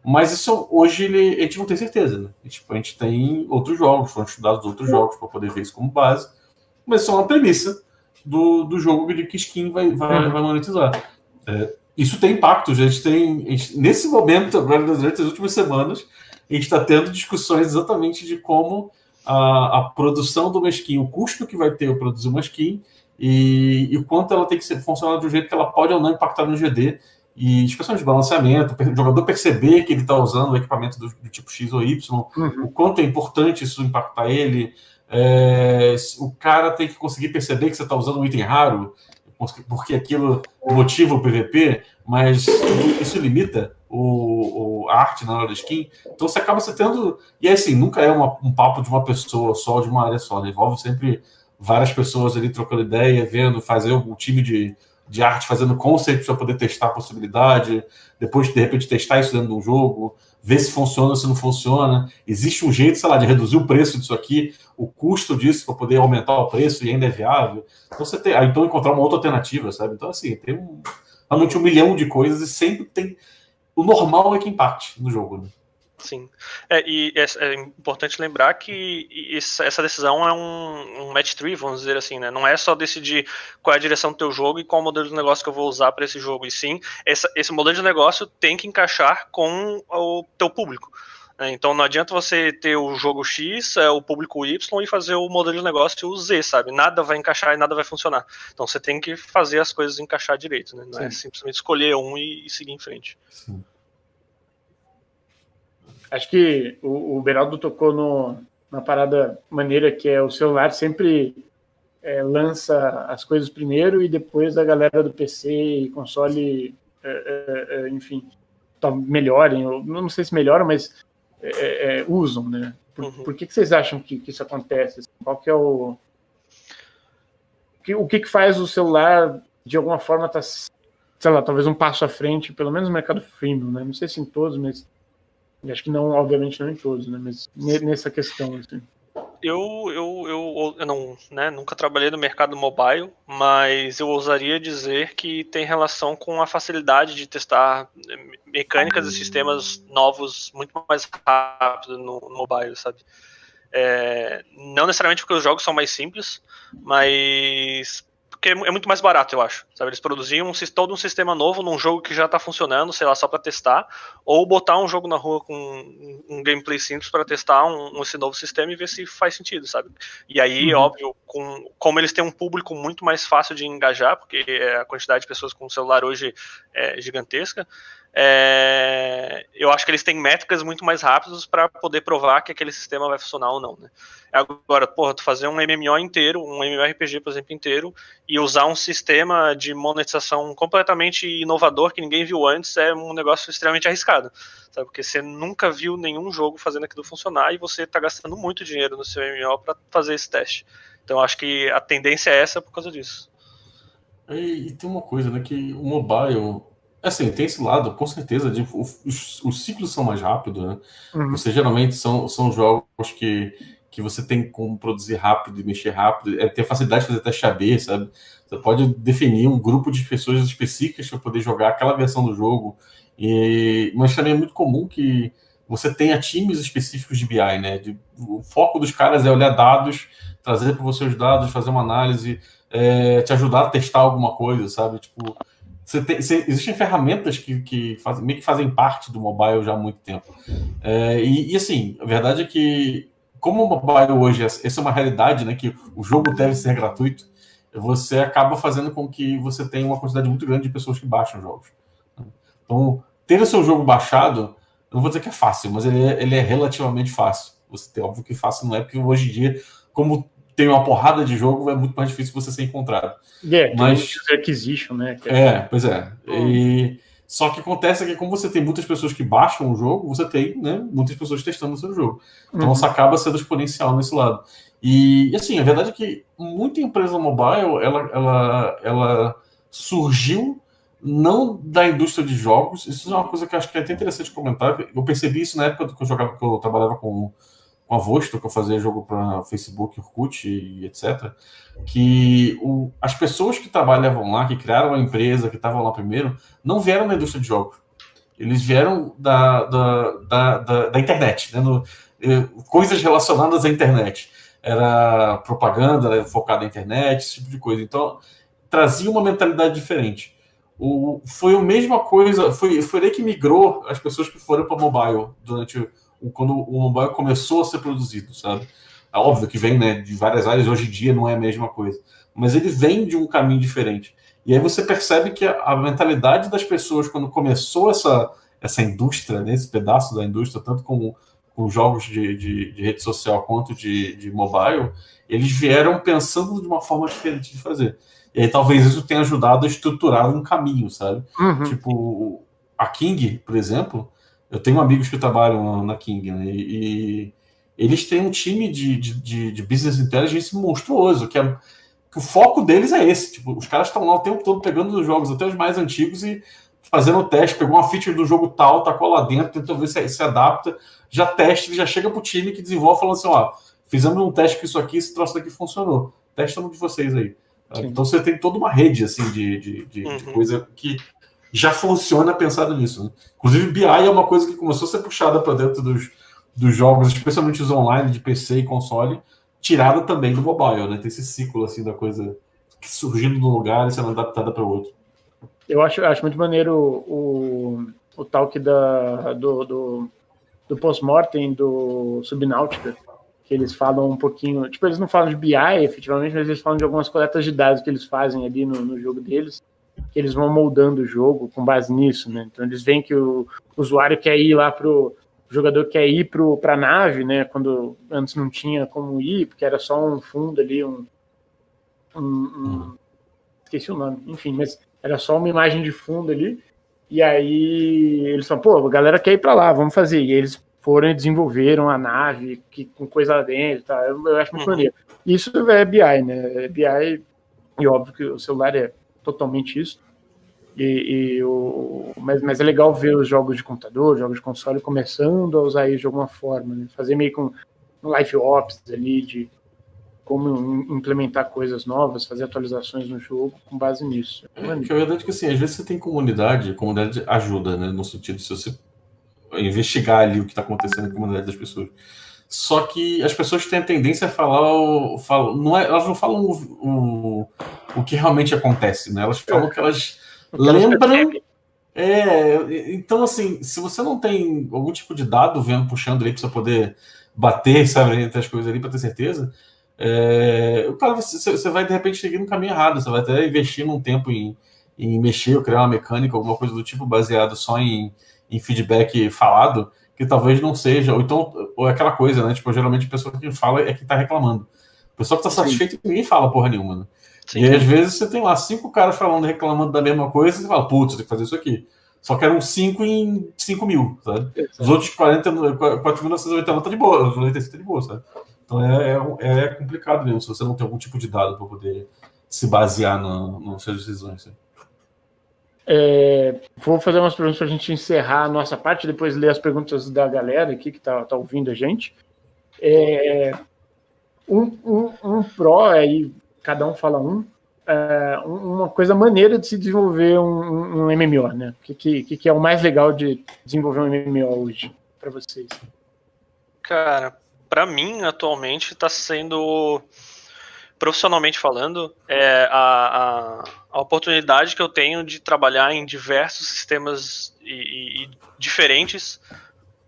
Mas isso hoje a gente não tem certeza, né? A gente tem outros jogos, foram estudados outros jogos para poder ver isso como base, mas isso é uma premissa do jogo de que skin vai monetizar. Isso tem impacto, nesse momento, agora durante as últimas semanas, a gente está tendo discussões exatamente de como a produção de uma skin, o custo que vai ter eu produzir uma skin e o quanto ela tem que funcionar de um jeito que ela pode ou não impactar no GD. E especialmente de balanceamento, o jogador perceber que ele está usando o equipamento do tipo X ou Y, o quanto é importante isso impactar ele. O cara tem que conseguir perceber que você está usando um item raro, porque aquilo motiva o PVP, mas isso limita a arte na hora da skin. Então você acaba tendo. E assim, nunca é um papo de uma pessoa só, de uma área só, né? Envolve sempre várias pessoas ali trocando ideia, vendo, fazer o time de arte fazendo concept para poder testar a possibilidade, depois de repente testar isso dentro de um jogo, ver se funciona ou se não funciona. Existe um jeito, sei lá, de reduzir o preço disso aqui, o custo disso para poder aumentar o preço e ainda é viável. Então você tem, então encontrar uma outra alternativa, sabe? Então assim, tem realmente 1 milhão de coisas e sempre tem. O normal é que impacte no jogo, né? Sim. E é importante lembrar que essa decisão é um match tree, vamos dizer assim, né? Não é só decidir qual é a direção do teu jogo e qual modelo de negócio que eu vou usar para esse jogo, e sim, esse modelo de negócio tem que encaixar com o teu público. Então não adianta você ter o jogo X, o público Y, e fazer o modelo de negócio Z, sabe? Nada vai encaixar e nada vai funcionar. Então você tem que fazer as coisas encaixar direito, né? Não é simplesmente escolher um e seguir em frente. Sim. Acho que o Beraldo tocou na parada maneira que é o celular sempre lança as coisas primeiro e depois a galera do PC e console, enfim, melhorem, ou não sei se melhoram, mas usam, né? Por que vocês acham que isso acontece? Qual que é o que faz o celular, de alguma forma, estar, sei lá, talvez um passo à frente, pelo menos no mercado freemium, né? Não sei se em todos, mas acho que não, obviamente não em todos, né? Mas nessa questão, assim. Eu não, né, nunca trabalhei no mercado mobile, mas eu ousaria dizer que tem relação com a facilidade de testar mecânicas e sistemas novos muito mais rápido no mobile, sabe? Não necessariamente porque os jogos são mais simples, mas porque é muito mais barato, eu acho. Sabe? Eles produziam todo um sistema novo num jogo que já está funcionando, sei lá, só para testar, ou botar um jogo na rua com um gameplay simples para testar esse novo sistema e ver se faz sentido, sabe? E aí, óbvio, como eles têm um público muito mais fácil de engajar, porque a quantidade de pessoas com celular hoje é gigantesca, eu acho que eles têm métricas muito mais rápidas para poder provar que aquele sistema vai funcionar ou não, né? Agora, tu fazer um MMO inteiro, um MMORPG, por exemplo, inteiro, e usar um sistema de monetização completamente inovador que ninguém viu antes é um negócio extremamente arriscado, sabe? Porque você nunca viu nenhum jogo fazendo aquilo funcionar e você está gastando muito dinheiro no seu MMO para fazer esse teste. Então, acho que a tendência é essa por causa disso. E tem uma coisa, né, que o mobile, assim, tem esse lado, com certeza, os ciclos são mais rápidos, né? Você geralmente são jogos que você tem como produzir rápido e mexer rápido, tem facilidade de fazer teste AB, sabe? Você pode definir um grupo de pessoas específicas para poder jogar aquela versão do jogo, mas também é muito comum que você tenha times específicos de BI, né? O foco dos caras é olhar dados, trazer para você os dados, fazer uma análise, te ajudar a testar alguma coisa, sabe? Tipo, existem ferramentas que meio que fazem parte do mobile já há muito tempo. E assim, a verdade é que, como o mobile hoje, essa é uma realidade, né? Que o jogo deve ser gratuito, você acaba fazendo com que você tenha uma quantidade muito grande de pessoas que baixam jogos. Então, ter o seu jogo baixado, eu não vou dizer que é fácil, mas ele é relativamente fácil. Você tem, óbvio que fácil não é, porque hoje em dia, como tem uma porrada de jogo, é muito mais difícil você ser encontrado. Mas acquisition, né? Pois é. Só que acontece que, como você tem muitas pessoas que baixam o jogo, você tem, né, muitas pessoas testando o seu jogo. Então, isso acaba sendo exponencial nesse lado. E assim, a verdade é que muita empresa mobile, ela surgiu não da indústria de jogos. Isso é uma coisa que eu acho que é até interessante comentar. Eu percebi isso na época que eu trabalhava com a Vosto, que eu fazia jogo para Facebook, Orkut e etc., que as pessoas que trabalhavam lá, que criaram a empresa, que estavam lá primeiro, não vieram da indústria de jogos. Eles vieram da internet, né? Coisas relacionadas à internet. Era propaganda, era focada na internet, esse tipo de coisa. Então, trazia uma mentalidade diferente. Foi a mesma coisa, foi daí que migrou as pessoas que foram para mobile quando o mobile começou a ser produzido, sabe? É óbvio que vem, né, de várias áreas, hoje em dia não é a mesma coisa, mas ele vem de um caminho diferente. E aí você percebe que a mentalidade das pessoas, quando começou essa indústria, né, esse pedaço da indústria, tanto com jogos de rede social quanto de mobile, eles vieram pensando de uma forma diferente de fazer. E aí talvez isso tenha ajudado a estruturar um caminho, sabe? Tipo, a King, por exemplo, eu tenho amigos que trabalham na King, né? E eles têm um time de business intelligence monstruoso, que o foco deles é esse. Tipo, os caras estão lá o tempo todo pegando os jogos, até os mais antigos, e fazendo o teste, pegou uma feature do jogo tal, tacou lá dentro, tentou ver se adapta, já testa, já chega pro time que desenvolve falando assim, ó, fizemos um teste com isso aqui, esse troço daqui funcionou. Testa um de vocês aí. Sim. Então você tem toda uma rede assim de coisa que já funciona pensado nisso, né? Inclusive BI é uma coisa que começou a ser puxada para dentro dos jogos, especialmente os online de PC e console, tirada também do mobile, né? Tem esse ciclo assim da coisa surgindo num lugar e sendo adaptada para outro. Eu acho muito maneiro o talk do post-mortem do Subnautica, que eles falam um pouquinho, tipo, eles não falam de BI efetivamente, mas eles falam de algumas coletas de dados que eles fazem ali no jogo deles, que eles vão moldando o jogo com base nisso, né? Então eles veem que o usuário quer ir lá o jogador quer ir para a nave, né? Quando antes não tinha como ir, porque era só um fundo ali, esqueci o nome, enfim, mas era só uma imagem de fundo ali. E aí eles falaram, pô, a galera quer ir pra lá, vamos fazer. E eles foram e desenvolveram a nave com coisa lá dentro, tá? Eu acho muito maneiro. Isso é BI, né? BI, e óbvio que o celular é totalmente isso. Mas é legal ver os jogos de computador, jogos de console começando a usar isso de alguma forma, né? Fazer meio com um live ops ali de como implementar coisas novas, fazer atualizações no jogo com base nisso. Que a verdade é que, assim, às vezes você tem comunidade, a comunidade ajuda, né? No sentido de você investigar ali o que está acontecendo na comunidade das pessoas. Só que as pessoas têm a tendência a falar, elas não falam o que realmente acontece, né? Elas falam o que elas lembram. Então, assim, se você não tem algum tipo de dado puxando ali para você poder bater, sabe, entre as coisas ali para ter certeza, o cara, você vai de repente seguir no caminho errado. Você vai até investir num tempo em mexer ou criar uma mecânica, alguma coisa do tipo, baseado só em feedback falado, que talvez não seja, ou é aquela coisa, né? Tipo, geralmente a pessoa que fala é que tá reclamando. A pessoa que tá satisfeita, ninguém fala porra nenhuma, né? Sim. E às vezes você tem lá 5 caras falando, reclamando da mesma coisa, e você fala, putz, tem que fazer isso aqui. Só que eram 5 em 5 mil, sabe? Exato. Os outros 4.980 tá de boa, os 95 tá de boa, sabe? Então é complicado mesmo, se você não tem algum tipo de dado para poder se basear nas suas decisões. Sabe? Vou fazer umas perguntas para a gente encerrar a nossa parte, depois ler as perguntas da galera aqui que tá ouvindo a gente. Um pró, aí cada um fala uma coisa maneira de se desenvolver um MMO, né? O que é o mais legal de desenvolver um MMO hoje para vocês? Cara, para mim, atualmente, está sendo, profissionalmente falando, a oportunidade que eu tenho de trabalhar em diversos sistemas e diferentes,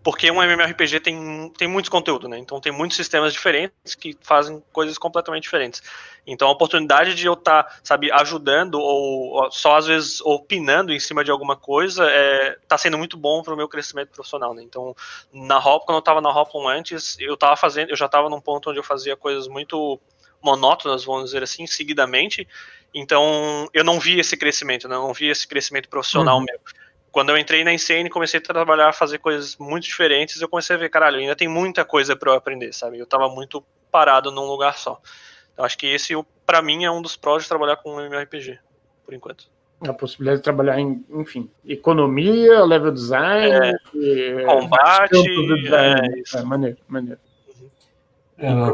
porque um MMORPG tem muito conteúdo, né? Então tem muitos sistemas diferentes que fazem coisas completamente diferentes. Então a oportunidade de eu estar, ajudando ou só às vezes opinando em cima de alguma coisa tá sendo muito bom para o meu crescimento profissional, né? Então quando eu estava na Hoplon antes, eu já estava num ponto onde eu fazia coisas muito monótonas, vamos dizer assim, seguidamente. Então eu não vi esse crescimento, né? Eu não vi esse crescimento profissional meu. Quando eu entrei na Insane e comecei a trabalhar, a fazer coisas muito diferentes, eu comecei a ver, caralho, ainda tem muita coisa para eu aprender, sabe? Eu tava muito parado num lugar só. Então acho que esse, para mim, é um dos prós de trabalhar com MMORPG, por enquanto. A possibilidade de trabalhar em, enfim, economia, level design, combate, maneiro.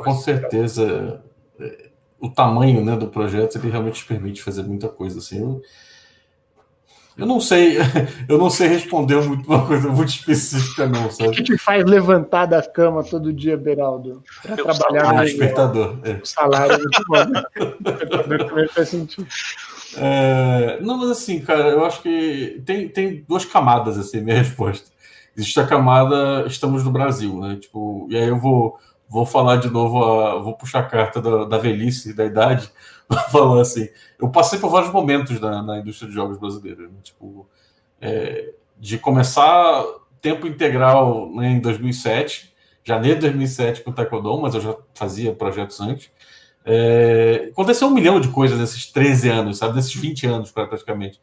Com certeza, o tamanho, né, do projeto, ele realmente permite fazer muita coisa, assim. Eu não sei responder uma coisa muito específica, não, sabe? O que te faz levantar da cama todo dia, Beraldo? Para trabalhar no despertador. O salário é muito bom, né? O despertador também faz sentido. Não, mas assim, cara, eu acho que tem 2 camadas, assim, minha resposta. Existe a camada, estamos no Brasil, né? Tipo, e aí eu vou falar de novo, vou puxar a carta da velhice, da idade, falar assim, eu passei por vários momentos na indústria de jogos brasileira, né? Tipo, de começar tempo integral, né, em 2007, janeiro de 2007 com o Taekwondo, mas eu já fazia projetos antes. Aconteceu 1 milhão de coisas nesses 13 anos, sabe? Nesses 20 anos, praticamente.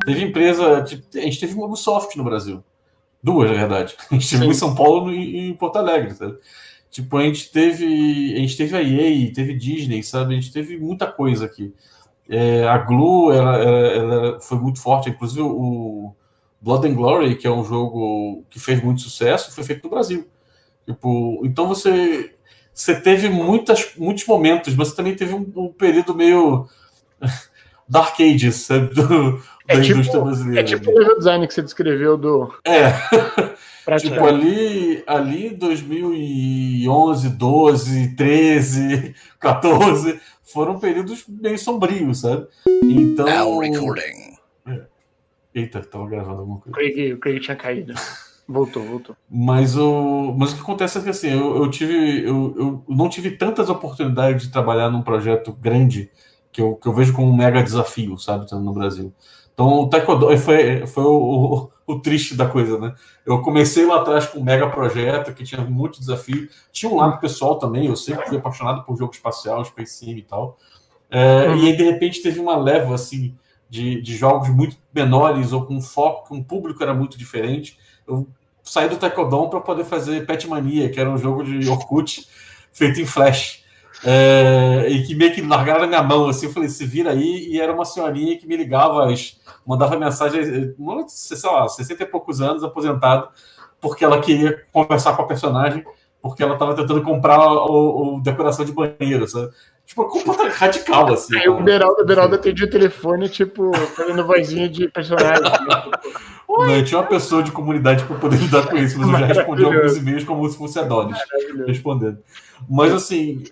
Teve empresa, a gente teve uma Ubisoft no Brasil. 2, na verdade. A gente teve em São Paulo e em Porto Alegre, sabe? Tipo, a gente teve a EA, teve Disney, sabe? A gente teve muita coisa aqui. A Glu, ela foi muito forte. Inclusive, o Blood and Glory, que é um jogo que fez muito sucesso, foi feito no Brasil. Tipo, então você teve muitos momentos, mas você também teve um período meio Dark Ages, sabe? Da indústria brasileira. É tipo o level design que você descreveu do... Tipo, ali 2011, 12, 13, 14, foram períodos meio sombrios, sabe? Então... Now recording. Eita, tava gravando alguma coisa. O Craig tinha caído. Voltou. Mas o que acontece é que, assim, eu não tive tantas oportunidades de trabalhar num projeto grande que eu vejo como um mega desafio, sabe, no Brasil. Então, o Taekwondo foi o triste da coisa, né? Eu comecei lá atrás com um mega projeto que tinha muito desafio. Tinha um lado pessoal também, eu sempre fui apaixonado por jogo espacial, Space Sim e tal. E aí, de repente, teve uma leva, assim, de jogos muito menores ou com foco, que um público era muito diferente. Eu saí do Tecodon para poder fazer Pet Mania, que era um jogo de Orkut feito em Flash. E que meio que largaram na minha mão, assim, eu falei, se vira aí, e era uma senhorinha que me ligava, mandava mensagem, sei lá, 60 e poucos anos, aposentado, porque ela queria conversar com a personagem, porque ela estava tentando comprar o decoração de banheiro, sabe? Tipo, completamente radical, assim. Aí o Beraldo atendia o telefone, tipo, fazendo vozinha de personagem. Não, tinha uma pessoa de comunidade para poder lidar com isso, mas eu já respondi alguns e-mails como se fosse Adonis respondendo. Mas assim,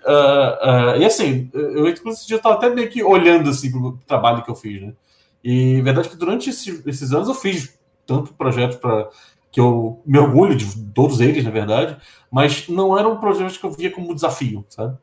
e assim, eu inclusive estava até meio que olhando assim para o trabalho que eu fiz, né? E a verdade é que durante esses anos eu fiz tanto projetos que eu me orgulho de todos eles, na verdade, mas não eram projetos que eu via como desafio, sabe?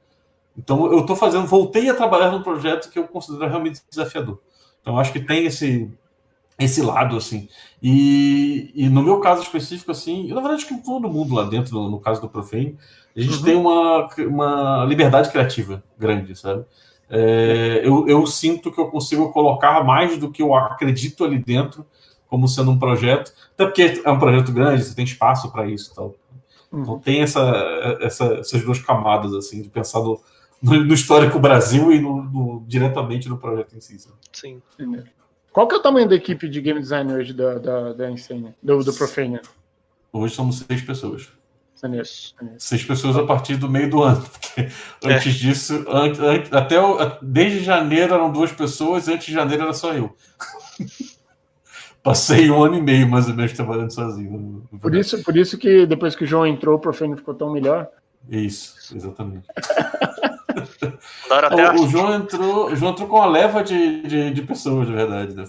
Então eu voltei a trabalhar num projeto que eu considero realmente desafiador. Então acho que tem esse lado, assim. E no meu caso específico, assim, na verdade, que todo mundo lá dentro, no caso do Profane, a gente tem uma liberdade criativa grande, sabe? Eu sinto que eu consigo colocar mais do que eu acredito ali dentro, como sendo um projeto, até porque é um projeto grande, você tem espaço para isso e tal. Então tem essas duas camadas, assim, de pensar no histórico Brasil e diretamente no projeto em si. Sabe? Sim. Qual que é o tamanho da equipe de game design hoje da Insane, do Profane? Hoje somos 6 pessoas. 6 pessoas a partir do meio do ano. Porque antes disso, desde janeiro eram 2 pessoas, antes de janeiro era só eu. Passei 1 ano e meio, mais ou menos, trabalhando sozinho. Por isso que depois que o João entrou, o Profane ficou tão melhor? Isso, exatamente. O João entrou com uma leva de pessoas, na verdade. Né?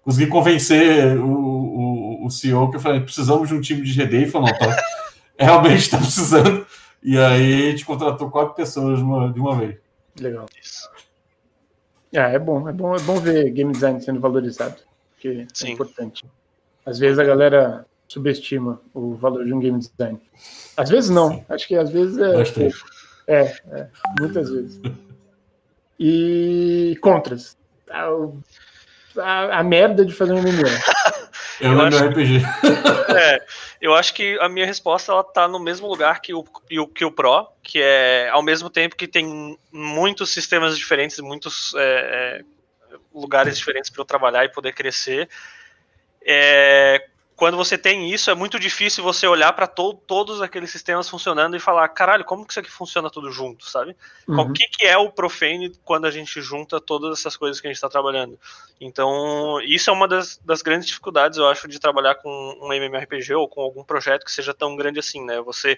Consegui convencer o CEO que eu falei, precisamos de um time de GD, e falou, não, realmente está precisando. E aí a gente contratou 4 pessoas de uma vez. Legal. É bom ver game design sendo valorizado, porque é importante. Às vezes a galera subestima o valor de um game design. Às vezes não, sim. Acho que às vezes muitas vezes. E contras. A merda de fazer um MMO. Eu não RPG. Eu acho que a minha resposta ela tá no mesmo lugar que o Pro, que é ao mesmo tempo que tem muitos sistemas diferentes, muitos lugares diferentes para eu trabalhar e poder crescer. Quando você tem isso, é muito difícil você olhar para todos aqueles sistemas funcionando e falar, caralho, como que isso aqui funciona tudo junto, sabe? O que é o Profane quando a gente junta todas essas coisas que a gente está trabalhando? Então, isso é uma das grandes dificuldades, eu acho, de trabalhar com um MMORPG ou com algum projeto que seja tão grande assim, né? Você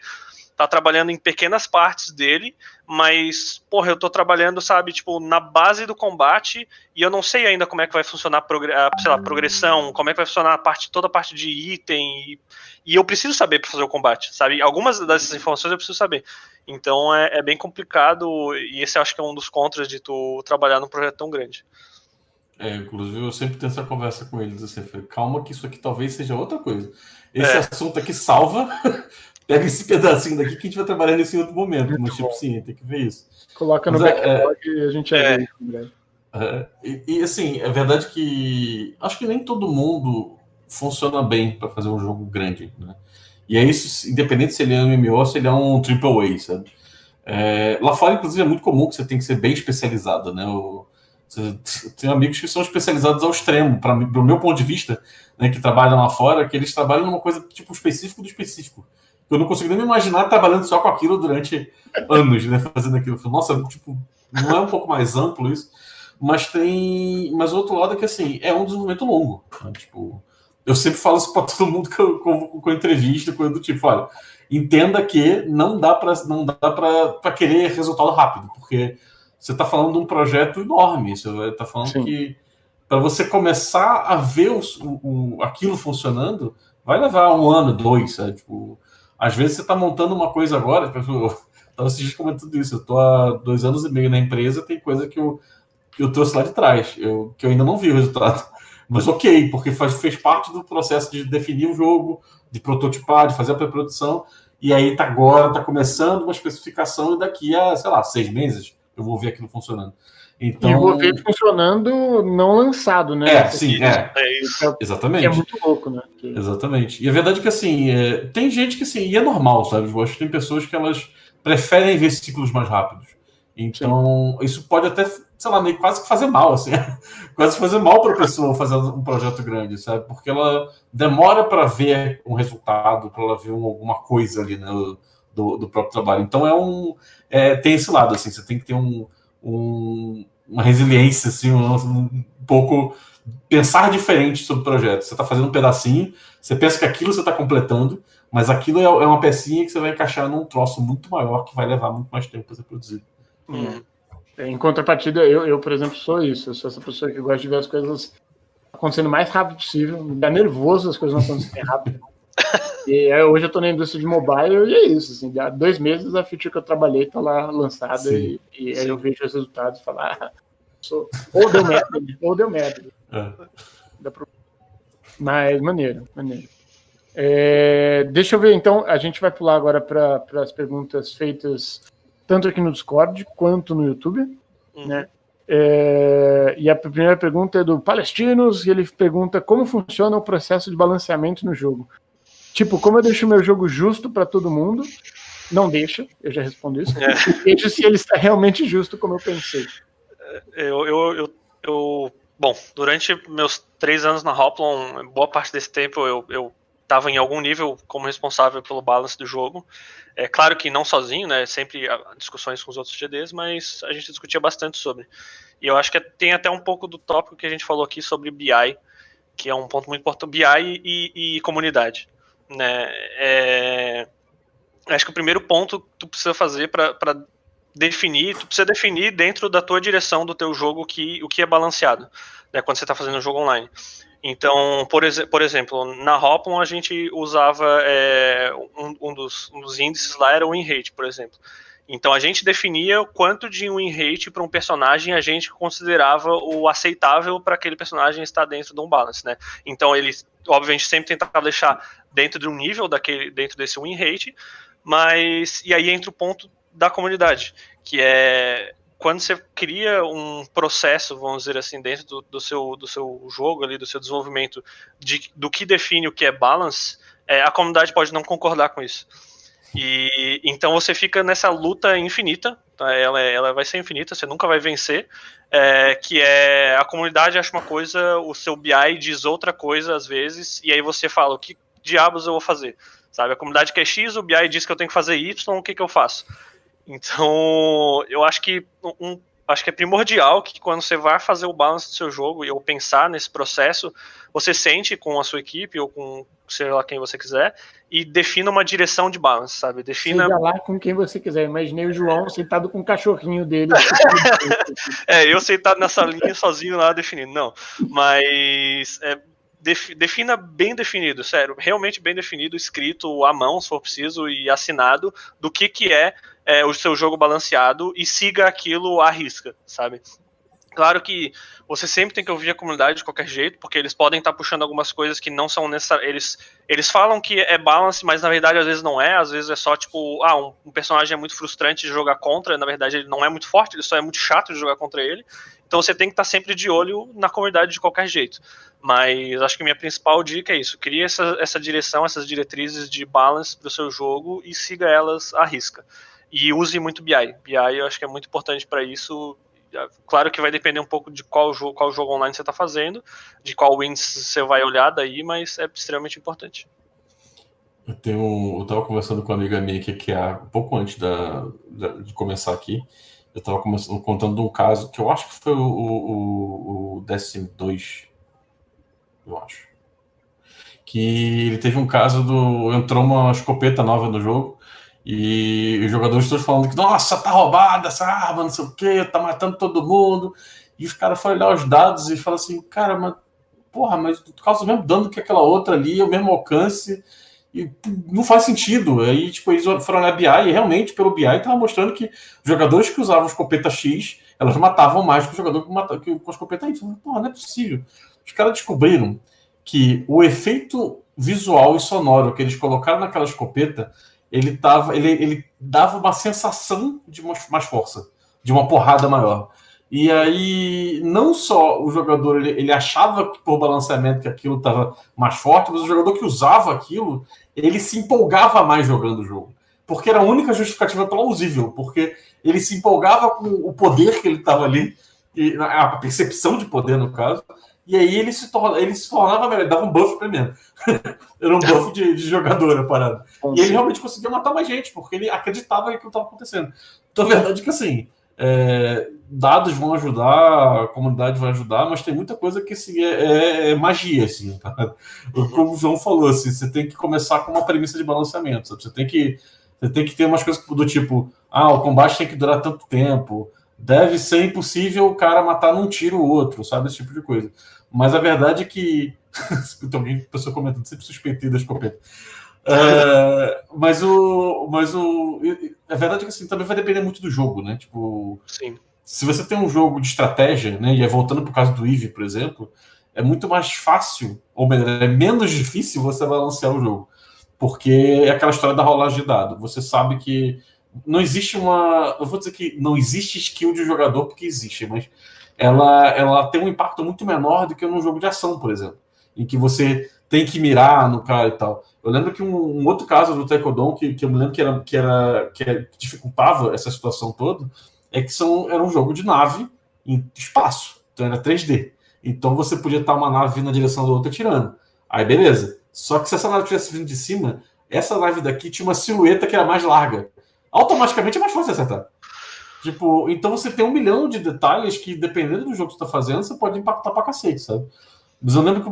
tá trabalhando em pequenas partes dele, mas, porra, eu tô trabalhando, sabe, tipo, na base do combate e eu não sei ainda como é que vai funcionar a progressão, como é que vai funcionar toda a parte de item e eu preciso saber para fazer o combate, sabe? Algumas dessas informações eu preciso saber. Então é bem complicado e esse eu acho que é um dos contras de tu trabalhar num projeto tão grande. Inclusive eu sempre tenho essa conversa com eles, assim, calma que isso aqui talvez seja outra coisa. Esse assunto aqui salva... Pega esse pedacinho daqui que a gente vai trabalhar nesse outro momento. Mas, tipo, sim, tem que ver isso. Coloca no backlog e a gente vai ver isso em breve. E, assim, é verdade que acho que nem todo mundo funciona bem para fazer um jogo grande, né? E é isso, independente se ele é um MMO ou se ele é um AAA, sabe? Lá fora, inclusive, é muito comum que você tem que ser bem especializado, né? Tem amigos que são especializados ao extremo, do meu ponto de vista, né, que trabalham lá fora, que eles trabalham numa coisa tipo específico do específico. Eu não consigo nem me imaginar trabalhando só com aquilo durante anos, né, fazendo aquilo. Nossa, tipo, não é um pouco mais amplo isso? Mas o outro lado é que, assim, é um desenvolvimento longo. Né? Tipo, eu sempre falo isso para todo mundo com entrevista, coisa do tipo, olha, entenda que não dá para querer resultado rápido, porque você está falando de um projeto enorme. Você está falando Sim. que para você começar a ver aquilo funcionando, vai levar 1 ano, 2, sabe? Tipo, às vezes você está montando uma coisa agora, eu estava esses comentando isso, eu estou há 2 anos e meio na empresa, tem coisa que eu trouxe lá de trás, que eu ainda não vi o resultado. Mas ok, porque fez parte do processo de definir o jogo, de prototipar, de fazer a pré-produção, e aí agora está começando uma especificação e daqui a, sei lá, 6 meses, eu vou ver aquilo funcionando. Então, e vou ver funcionando não lançado, né? Sim, exatamente. É muito louco, né? Exatamente. E a verdade é que, assim, tem gente que, assim, e é normal, sabe? Eu acho que tem pessoas que elas preferem ver ciclos mais rápidos. Então, isso pode até, sei lá, quase que fazer mal, assim. Quase fazer mal para a pessoa fazer um projeto grande, sabe? Porque ela demora para ver um resultado, para ela ver alguma coisa ali, né, do próprio trabalho. Então, tem esse lado, assim, você tem que ter uma resiliência, assim, um pouco pensar diferente sobre o projeto. Você está fazendo um pedacinho, você pensa que aquilo você está completando, mas aquilo é uma pecinha que você vai encaixar num troço muito maior que vai levar muito mais tempo para ser produzido. Em contrapartida, eu, por exemplo, sou isso. Eu sou essa pessoa que gosta de ver as coisas acontecendo o mais rápido possível. Me dá nervoso as coisas não acontecerem rápido. E hoje eu tô na indústria de mobile e é isso. Assim, há 2 meses a feature que eu trabalhei tá lá lançada e aí eu vejo os resultados e falo, ou deu merda. Mas maneiro. Deixa eu ver, então, a gente vai pular agora para as perguntas feitas tanto aqui no Discord quanto no YouTube, né? E a primeira pergunta é do Palestinos, e ele pergunta como funciona o processo de balanceamento no jogo. Tipo, como eu deixo o meu jogo justo para todo mundo? Não deixa, eu já respondo isso. Veja se ele está realmente justo como eu pensei. Bom, durante meus 3 anos na Hoplon, boa parte desse tempo eu estava em algum nível como responsável pelo balance do jogo. É claro que não sozinho, né? Sempre há discussões com os outros GDs, mas a gente discutia bastante sobre. E eu acho que tem até um pouco do tópico que a gente falou aqui sobre BI, que é um ponto muito importante, BI e comunidade, né? Acho que o primeiro ponto que tu precisa fazer para definir, tu precisa definir dentro da tua direção do teu jogo o que é balanceado, né, quando você está fazendo um jogo online. Então, por exemplo, na Hoplon a gente usava um dos índices lá era o win rate, por exemplo. Então a gente definia o quanto de win rate para um personagem a gente considerava o aceitável para aquele personagem estar dentro de um balance, né? Então ele, obviamente, sempre tentava deixar dentro de um nível dentro desse win rate, mas e aí entra o ponto da comunidade, que é quando você cria um processo, vamos dizer assim, dentro do seu jogo ali, do seu desenvolvimento, do que define o que é balance, a comunidade pode não concordar com isso. E então você fica nessa luta infinita, tá? Ela vai ser infinita, você nunca vai vencer, que é a comunidade acha uma coisa, o seu BI diz outra coisa às vezes, e aí você fala, o que diabos eu vou fazer? Sabe, a comunidade quer X, o BI diz que eu tenho que fazer Y, o que eu faço? Então, eu acho que é primordial que quando você vai fazer o balance do seu jogo ou pensar nesse processo, você sente com a sua equipe ou com sei lá quem você quiser e defina uma direção de balance, sabe? Seja lá com quem você quiser. Imaginei o João sentado com o cachorrinho dele. Eu sentado nessa linha sozinho lá definindo. Não, mas defina bem definido, sério, realmente bem definido, escrito à mão, se for preciso, e assinado, do que é o seu jogo balanceado e siga aquilo à risca, sabe? Claro que você sempre tem que ouvir a comunidade de qualquer jeito, porque eles podem estar puxando algumas coisas que não são necessárias. Eles falam que é balance, mas na verdade às vezes não é, às vezes é só tipo, um personagem é muito frustrante de jogar contra, na verdade ele não é muito forte, ele só é muito chato de jogar contra ele. Então você tem que estar sempre de olho na comunidade de qualquer jeito. Mas acho que a minha principal dica é isso, crie essa direção, essas diretrizes de balance para o seu jogo e siga elas à risca. E use muito BI. BI eu acho que é muito importante para isso. Claro que vai depender um pouco de qual jogo online você está fazendo, de qual índice você vai olhar daí, mas é extremamente importante. Eu estava conversando com uma amiga minha que um pouco antes de começar aqui, eu estava contando de um caso que eu acho que foi o Destiny 2, eu acho. Que ele teve um caso entrou uma escopeta nova no jogo, e os jogadores todos falando que, nossa, tá roubada essa arma, não sei o que, tá matando todo mundo. E os caras foram olhar os dados e falaram assim, cara, mas causa o mesmo dano que aquela outra ali, o mesmo alcance, e não faz sentido. Aí, tipo, eles foram olhar BI e realmente, pelo BI, tava mostrando que os jogadores que usavam escopeta X, elas matavam mais que o jogador que com a escopeta Y. Porra, não é possível. Os caras descobriram que o efeito visual e sonoro que eles colocaram naquela escopeta ele dava uma sensação de mais força. de uma porrada maior. E aí, não só o jogador ele achava que por balanceamento que aquilo estava mais forte, mas o jogador que usava aquilo, ele se empolgava mais jogando o jogo. Porque era a única justificativa plausível, porque ele se empolgava com o poder que ele estava ali, a percepção de poder, no caso, e aí ele se tornava melhor, ele dava um buff primeiro. Era um buff de jogador a parada. E ele realmente conseguia matar mais gente, porque ele acreditava que aquilo estava acontecendo. Então a verdade é que assim, dados vão ajudar, a comunidade vai ajudar, mas tem muita coisa que assim, é magia, assim, tá? Como o João falou, assim, você tem que começar com uma premissa de balanceamento, sabe? Você tem que ter umas coisas do tipo, o combate tem que durar tanto tempo, deve ser impossível o cara matar num tiro o outro, sabe? Esse tipo de coisa. Mas a verdade é que tem alguém, pessoa comentando, sempre suspeitei da escopeta. Mas a verdade é que assim, também vai depender muito do jogo, né? Tipo, sim. Se você tem um jogo de estratégia, né? E voltando pro caso do Eve, por exemplo, é muito mais fácil, ou melhor, é menos difícil você balancear o jogo. Porque é aquela história da rolagem de dado. Você sabe que não existe eu vou dizer que não existe skill de jogador, porque existe, mas ela tem um impacto muito menor do que num jogo de ação, por exemplo, em que você tem que mirar no cara e tal. Eu lembro que um outro caso do Taekwondo que eu me lembro que dificultava essa situação toda é que era um jogo de nave em espaço, então era 3D. Então você podia estar uma nave vindo na direção da outra tirando. Aí beleza. Só que se essa nave tivesse vindo de cima, essa nave daqui tinha uma silhueta que era mais larga. Automaticamente é mais fácil acertar. Tipo, então você tem 1 milhão de detalhes que, dependendo do jogo que você tá fazendo, você pode impactar pra cacete, sabe? Mas eu lembro que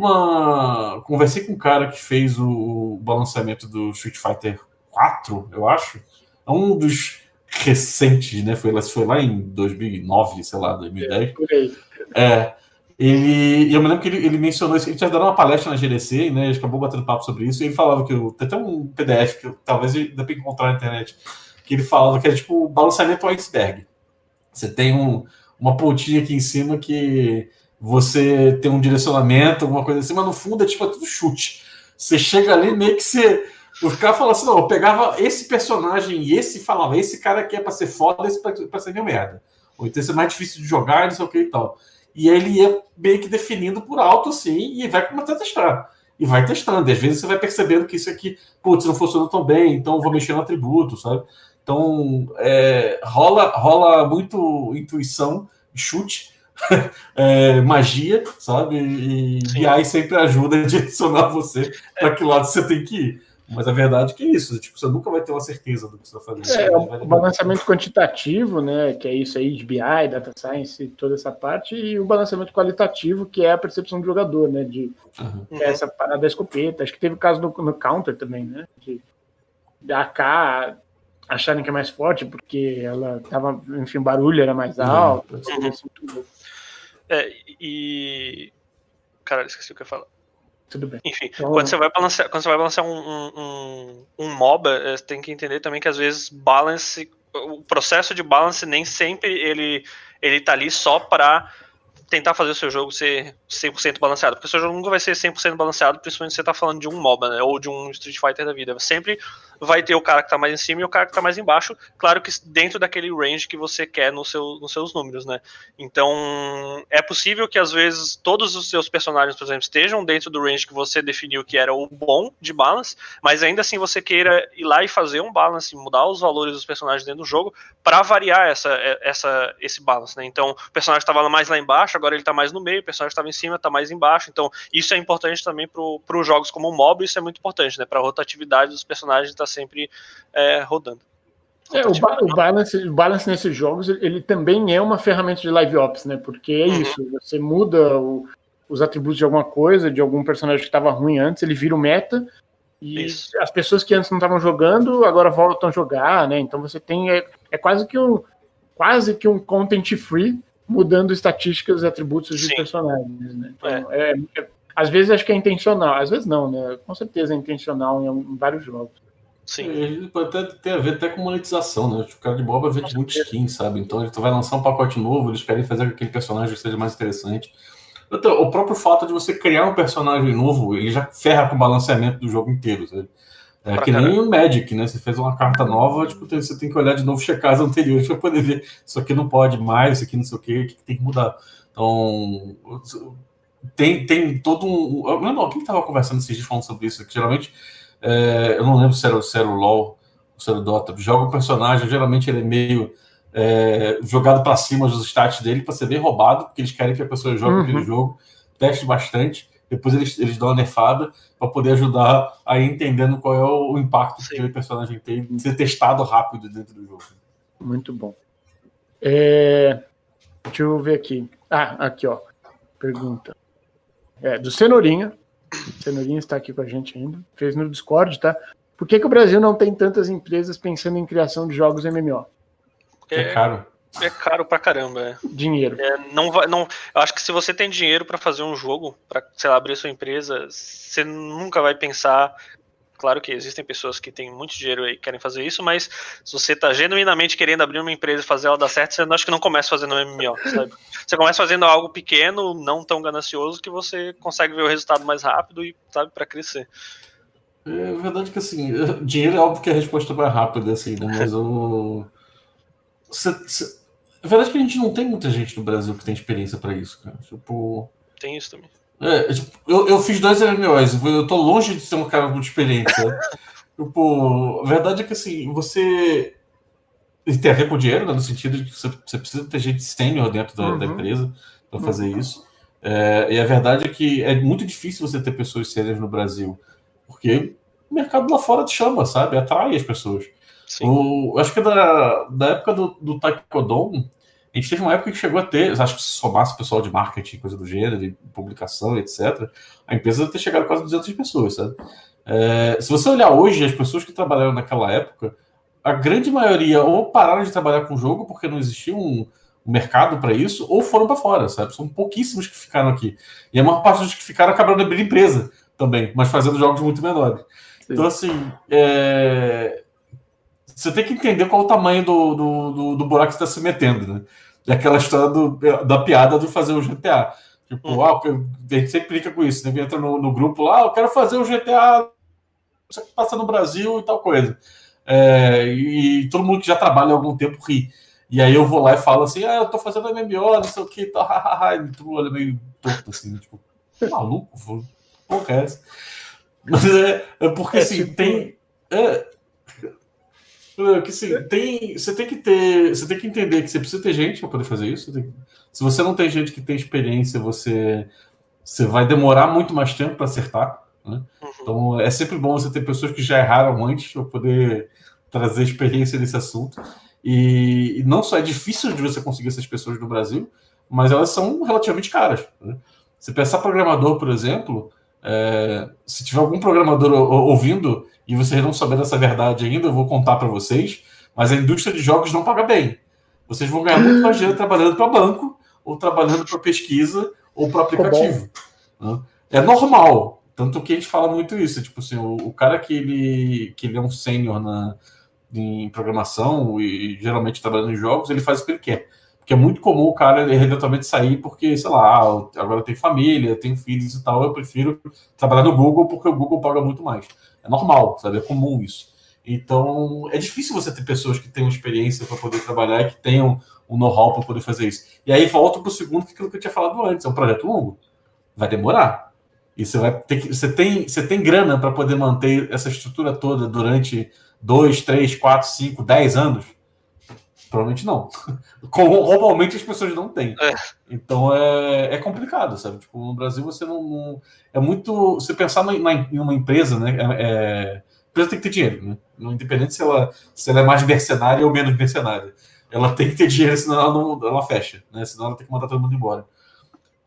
conversei com um cara que fez o balanceamento do Street Fighter 4, eu acho. É um dos recentes, né? Foi lá em 2009, sei lá, 2010. E eu me lembro que ele mencionou isso, ele tinha dado uma palestra na GDC, né? Ele acabou batendo papo sobre isso, e ele falava que tem até um PDF que talvez dê pra encontrar na internet, que ele falava que é tipo o balanceamento iceberg. Você tem uma pontinha aqui em cima que você tem um direcionamento, alguma coisa assim, mas no fundo é tudo chute. Você chega ali, meio que os caras falam assim, não, eu pegava esse personagem e falava, esse cara aqui é pra ser foda, esse pra ser meio merda. Ou então esse é mais difícil de jogar, não sei o que e tal. E aí ele ia meio que definindo por alto, assim, e vai começar a testar. E vai testando. E às vezes você vai percebendo que isso aqui, putz, não funcionou tão bem, então eu vou mexer no atributo, sabe? Então, rola muito intuição, chute, magia, sabe? E BI sempre ajuda a direcionar você para que lado você tem que ir. Mas a verdade é que é isso, tipo, você nunca vai ter uma certeza do que você está fazendo. O balanceamento quantitativo, né, que é isso aí de BI, Data Science, toda essa parte, e o balanceamento qualitativo, que é a percepção do jogador, né, de essa parada da escopeta. Acho que teve o caso no Counter também, né, de AK acharem que é mais forte porque ela tava, enfim, o barulho era mais alto. Assim, tudo. Cara, esqueci o que eu ia falar. Tudo bem. Enfim, então, quando você vai balancear um MOBA, você tem que entender também que às vezes o processo de balance nem sempre ele tá ali só para tentar fazer o seu jogo ser 100% balanceado, porque o seu jogo nunca vai ser 100% balanceado, principalmente se você tá falando de um MOBA, né, ou de um Street Fighter da vida. Sempre vai ter o cara que tá mais em cima e o cara que tá mais embaixo, claro que dentro daquele range que você quer nos seus números, né. Então, é possível que às vezes todos os seus personagens, por exemplo, estejam dentro do range que você definiu que era o bom de balance, mas ainda assim você queira ir lá e fazer um balance, mudar os valores dos personagens dentro do jogo para variar esse balance, né. Então, o personagem estava mais lá embaixo, agora ele tá mais no meio, o personagem estava em cima, tá mais embaixo. Então, isso é importante também para os jogos como o MOBA, isso é muito importante, né? Para a rotatividade dos personagens estar sempre rodando. O balance nesses jogos, ele também é uma ferramenta de live ops, né? Porque é isso, você muda os atributos de alguma coisa, de algum personagem que estava ruim antes, ele vira o meta, e as pessoas que antes não estavam jogando, agora voltam a jogar, né? Então você tem, quase que um content free, mudando estatísticas e atributos de personagens, né? Então, às vezes acho que é intencional, às vezes não, né? Com certeza é intencional em vários jogos. Sim. Pode até ter a ver até com monetização, né? O cara de MOBA vende muito skin, sabe? Então tu vai lançar um pacote novo, eles querem fazer com que aquele personagem seja mais interessante. Então, o próprio fato de você criar um personagem novo, ele já ferra com o balanceamento do jogo inteiro, sabe? É que nem o Magic, né? Você fez uma carta nova, tipo, você tem que olhar de novo, checar as anteriores para poder ver isso aqui não pode mais, isso aqui não sei o que tem que mudar. Então, tem todo um... Eu lembro quem estava conversando esses dias falando sobre isso, que geralmente, eu não lembro se era o LoL ou se era o Dota, joga o personagem, geralmente ele é meio jogado para cima dos stats dele para ser bem roubado, porque eles querem que a pessoa jogue aquele jogo, teste bastante, depois eles dão uma nerfada para poder ajudar a ir entendendo qual é o impacto que aquele personagem tem de ser testado rápido dentro do jogo. Muito bom. Deixa eu ver aqui. Aqui, ó. Pergunta. Do Cenourinha. Cenourinha está aqui com a gente ainda. Fez no Discord, tá? Por que o Brasil não tem tantas empresas pensando em criação de jogos MMO? Porque é caro. É caro pra caramba. Dinheiro. Eu acho que se você tem dinheiro pra fazer um jogo, pra, sei lá, abrir sua empresa, você nunca vai pensar. Claro que existem pessoas que têm muito dinheiro e querem fazer isso, mas se você tá genuinamente querendo abrir uma empresa e fazer ela dar certo, você acho que não começa fazendo um MMO, sabe? Você começa fazendo algo pequeno, não tão ganancioso, que você consegue ver o resultado mais rápido e, sabe, pra crescer. É verdade que, assim, dinheiro é óbvio que é a resposta mais rápida, assim, né? Mas é verdade que a gente não tem muita gente no Brasil que tem experiência pra isso, cara. Tipo... Tem isso também. Eu fiz 2 MMOs, eu tô longe de ser um cara muito experiente, sabe? Tipo, a verdade é que, assim, você tem a ver com dinheiro, né, no sentido de que você precisa ter gente sênior dentro da empresa para fazer isso. E a verdade é que é muito difícil você ter pessoas sérias no Brasil, porque o mercado lá fora te chama, sabe? Atrai as pessoas. Acho que da época do Taekwondo, a gente teve uma época que chegou a ter, acho que se somasse o pessoal de marketing, coisa do gênero, de publicação, etc., a empresa ter chegado a quase 200 pessoas, sabe? Se você olhar hoje, as pessoas que trabalharam naquela época, a grande maioria ou pararam de trabalhar com o jogo porque não existia um mercado para isso, ou foram para fora, sabe? São pouquíssimos que ficaram aqui. E a maior parte dos que ficaram acabaram de abrir empresa também, mas fazendo jogos muito menores. Sim. Então, assim, você tem que entender qual o tamanho do buraco que você está se metendo, né? E aquela história da piada de fazer o GTA. Tipo, a gente sempre brinca com isso, né? Entra no grupo lá, eu quero fazer o GTA que passa no Brasil e tal coisa. E todo mundo que já trabalha há algum tempo ri. E aí eu vou lá e falo assim, eu tô fazendo MMO, não sei o que, tal, e todo mundo olha meio torto, assim, tipo, maluco, porra é essa? Mas porque, assim, tipo... tem... que, assim, você tem que entender que você precisa ter gente para poder fazer isso. Se você não tem gente que tem experiência, você vai demorar muito mais tempo para acertar, né? Então é sempre bom você ter pessoas que já erraram antes para poder trazer experiência nesse assunto. E não só é difícil de você conseguir essas pessoas no Brasil, mas elas são relativamente caras, né? Se pensar programador, por exemplo, se tiver algum programador ouvindo e vocês não souberem essa verdade ainda, eu vou contar para vocês, mas a indústria de jogos não paga bem. Vocês vão ganhar muito mais dinheiro trabalhando para banco, ou trabalhando para pesquisa, ou para aplicativo, né? É normal. Tanto que a gente fala muito isso. Tipo assim, o cara que ele é um sênior em programação e geralmente trabalhando em jogos, ele faz o que ele quer. Porque é muito comum o cara eventualmente sair porque, sei lá, agora tem família, tem filhos e tal, eu prefiro trabalhar no Google porque o Google paga muito mais. É normal, sabe? É comum isso. Então, é difícil você ter pessoas que tenham experiência para poder trabalhar e que tenham um know-how para poder fazer isso. E aí volto para o segundo, que aquilo que eu tinha falado antes, é um projeto longo. Vai demorar. E você vai ter que. Você tem grana para poder manter essa estrutura toda durante 2, 3, 4, 5, 10 anos? Provavelmente não. Normalmente as pessoas não têm. Então é complicado, sabe? Tipo, no Brasil você não é muito. Você pensar em uma empresa, né? A empresa tem que ter dinheiro, né? Independente se ela é mais mercenária ou menos mercenária. Ela tem que ter dinheiro, senão ela fecha, né? Senão ela tem que mandar todo mundo embora.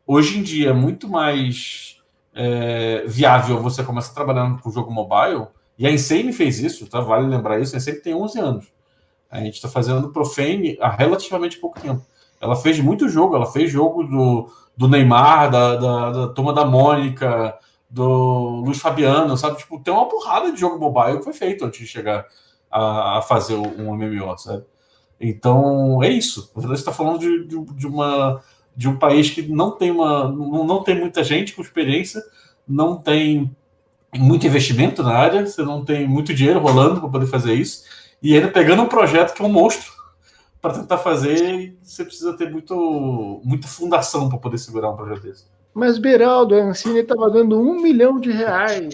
Hoje em dia é muito mais viável você começar trabalhando com jogo mobile, e a Insane fez isso, tá? Vale lembrar isso, a Insane tem 11 anos. A gente está fazendo Profane há relativamente pouco tempo. Ela fez muito jogo, ela fez jogo do Neymar, da Turma da Mônica, do Luiz Fabiano, sabe? Tipo, tem uma porrada de jogo mobile que foi feito antes de chegar a fazer um MMO, sabe? Então, é isso. Na verdade, você está falando de um país que não tem muita gente com experiência, não tem muito investimento na área, você não tem muito dinheiro rolando para poder fazer isso, e ainda pegando um projeto que é um monstro para tentar fazer, você precisa ter muita fundação para poder segurar um projeto desse. Mas, Beraldo, a Ancine estava dando R$1 milhão. Aí,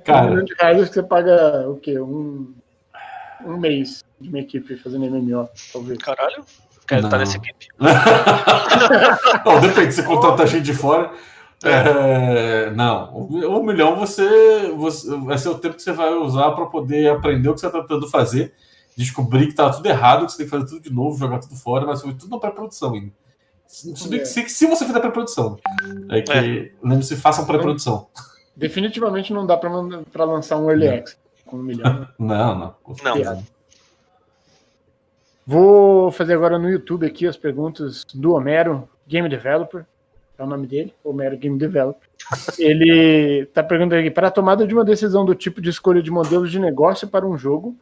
Cara, R$1 milhão que você paga o quê? Um mês de uma equipe fazendo MMO, talvez. Caralho, quero estar nessa equipe. Não, depende, você contrata gente de fora. Não, R$1 milhão vai ser o tempo que você vai usar para poder aprender o que você está tentando fazer, descobrir que está tudo errado, que você tem que fazer tudo de novo, jogar tudo fora, mas foi tudo na pré-produção ainda. Se você fizer pré-produção, lembre-se, façam pré-produção. Definitivamente não dá para lançar um Early Access com 1 milhão. Não. Vou fazer agora no YouTube aqui as perguntas do Homero, Game Developer. É o nome dele, Homero Game Developer. Ele está perguntando aqui: para a tomada de uma decisão do tipo de escolha de modelos de negócio para um jogo,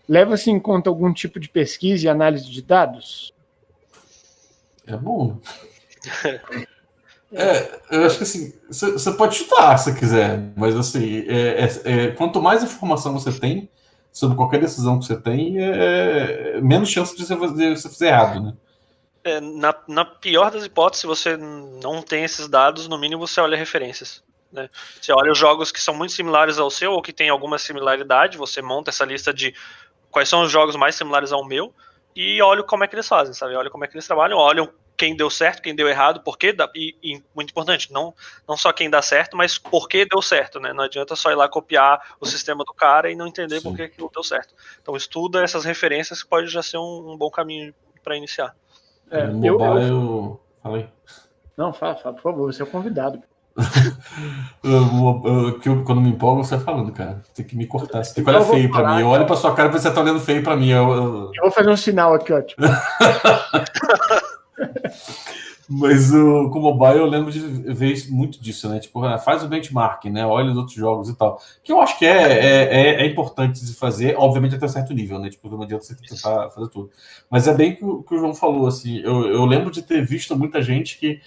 leva-se em conta algum tipo de pesquisa e análise de dados? É bom. Eu acho que assim, você pode chutar se quiser, mas assim, quanto mais informação você tem sobre qualquer decisão que você tem, menos chance de você fazer errado, né? Na pior das hipóteses, se você não tem esses dados, no mínimo você olha referências, né? Você olha os jogos que são muito similares ao seu ou que tem alguma similaridade, você monta essa lista de quais são os jogos mais similares ao meu e olha como é que eles fazem, sabe? Olha como é que eles trabalham, olham quem deu certo, quem deu errado, por quê, e muito importante, não só quem dá certo, mas por que deu certo, né? Não adianta só ir lá copiar o sistema do cara e não entender por que aquilo deu certo. Então estuda essas referências, que pode já ser um bom caminho para iniciar. Falei. Não, fala, por favor, você é o convidado. Quando me empolgo, você vai falando, cara. Tem que me cortar. Você tem que olhar feio pra mim. Eu olho pra sua cara e você tá olhando feio pra mim. Eu vou fazer um sinal aqui, ó. Tipo. Mas com o mobile eu lembro de ver muito disso, né? Tipo, faz o benchmark, né? Olha os outros jogos e tal. Que eu acho que é importante de fazer, obviamente até um certo nível, né? Tipo, não adianta você tentar fazer tudo. Mas é bem que o João falou, assim. Eu lembro de ter visto muita gente que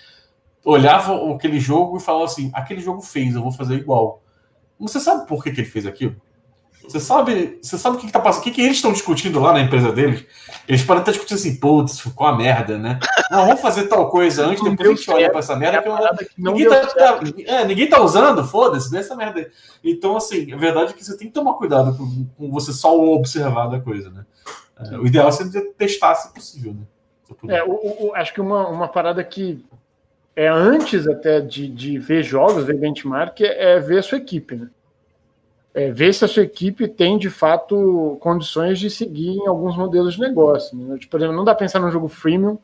olhava aquele jogo e falava assim: aquele jogo fez, eu vou fazer igual. Você sabe por que ele fez aquilo? Você sabe o que tá passando? O que eles estão discutindo lá na empresa deles? Eles podem estar discutindo assim: putz, ficou a merda, né? Não, vamos fazer tal coisa antes, depois a gente olha pra essa merda. Ninguém tá usando, foda-se, dessa merda. Então, assim, a verdade é que você tem que tomar cuidado com você só observar da coisa, né? O ideal é sempre testar, se possível, né? Acho que uma parada que antes até de ver jogos, ver benchmark, é ver a sua equipe, né? Ver se a sua equipe tem, de fato, condições de seguir em alguns modelos de negócio. Né? Por exemplo, não dá pra pensar num jogo freemium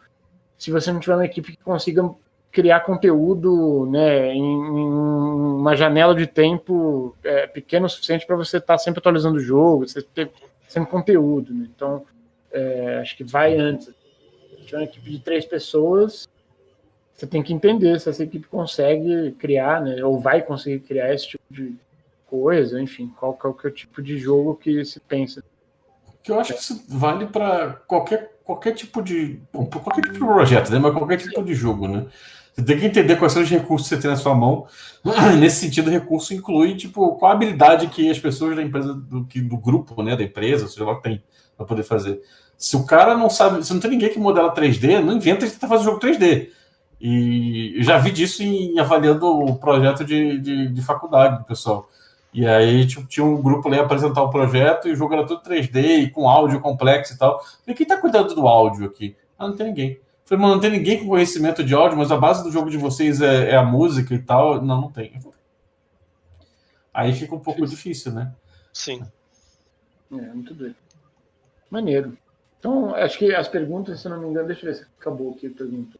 se você não tiver uma equipe que consiga criar conteúdo, né, em uma janela de tempo pequena o suficiente para você estar sempre atualizando o jogo, você ter sempre conteúdo. Né? Então, acho que vai antes. Se tiver uma equipe de 3 pessoas, você tem que entender se essa equipe consegue criar, né, ou vai conseguir criar esse tipo de coisa, enfim, qual que é o tipo de jogo que se pensa. Que eu acho que isso vale para qualquer tipo de projeto, né? Mas qualquer tipo de jogo, né? Você tem que entender quais são os recursos que você tem na sua mão. Nesse sentido, recurso inclui tipo qual a habilidade que as pessoas da empresa, do grupo, né, da empresa, seja lá que tem para poder fazer. Se o cara não sabe, se não tem ninguém que modela 3D, não inventa de tentar fazer jogo 3D. E eu já vi disso avaliando o projeto de faculdade do pessoal. E aí tinha um grupo lá apresentar o projeto e o jogo era tudo 3D e com áudio complexo e tal. Falei, quem tá cuidando do áudio aqui? Não tem ninguém. Falei, mano, não tem ninguém com conhecimento de áudio, mas a base do jogo de vocês é a música e tal. Não tem. Aí fica um pouco difícil, né? Sim. Muito doido. Maneiro. Então, acho que as perguntas, se não me engano, deixa eu ver se acabou aqui a pergunta.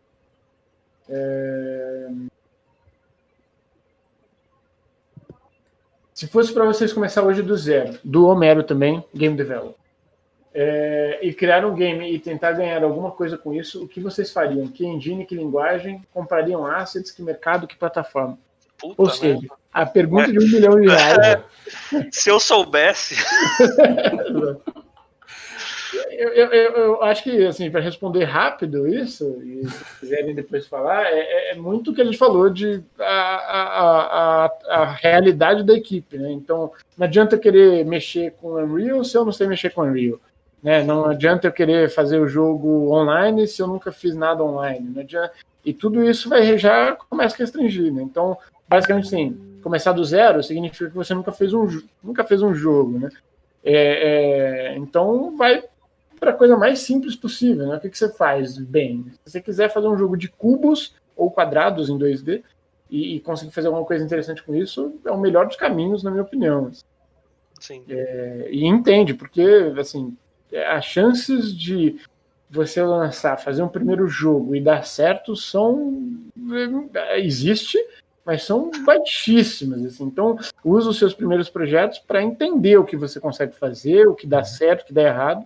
Se fosse para vocês começar hoje do zero, do Homero também, Game Developer, e criar um game e tentar ganhar alguma coisa com isso, o que vocês fariam? Que engine, que linguagem? Comprariam assets? Que mercado? Que plataforma? Puta, ou seja, a pergunta de R$1 milhão. Se eu soubesse... Eu acho que, assim, para responder rápido isso, e se quiserem depois falar, é muito o que a gente falou de a realidade da equipe, né? Então, não adianta eu querer mexer com Unreal se eu não sei mexer com Unreal. Né? Não adianta eu querer fazer o jogo online se eu nunca fiz nada online. Não adianta. E tudo isso já começa a restringir. Né? Então, basicamente, assim, começar do zero significa que você nunca fez um jogo. Né? Então, vai para a coisa mais simples possível. Né? O que você faz bem? Se você quiser fazer um jogo de cubos ou quadrados em 2D e conseguir fazer alguma coisa interessante com isso, é o melhor dos caminhos, na minha opinião. Sim. E entende, porque, assim, as chances de você fazer um primeiro jogo e dar certo existe, mas são baixíssimas. Assim. Então, usa os seus primeiros projetos para entender o que você consegue fazer, o que dá certo, o que dá errado.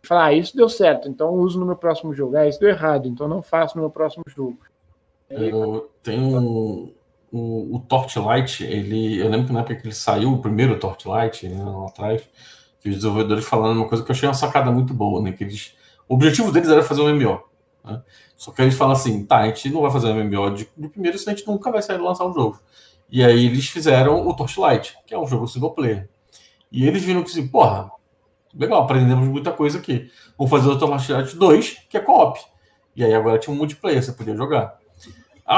E falar, isso deu certo, então uso no meu próximo jogo. Isso deu errado, então não faço no meu próximo jogo. Tem o Torchlight, eu lembro que na época que ele saiu, o primeiro Torchlight, né, lá atrás, que os desenvolvedores falando uma coisa que eu achei uma sacada muito boa, né? O objetivo deles era fazer um MMO. Né? Só que eles falam assim, a gente não vai fazer um MMO de primeiro, senão a gente nunca vai sair lançar um jogo. E aí eles fizeram o Torchlight, que é um jogo single player. E eles viram que assim, porra, legal, aprendemos muita coisa aqui. Vamos fazer o Torchlight 2, que é co-op. E aí agora tinha um multiplayer, você podia jogar.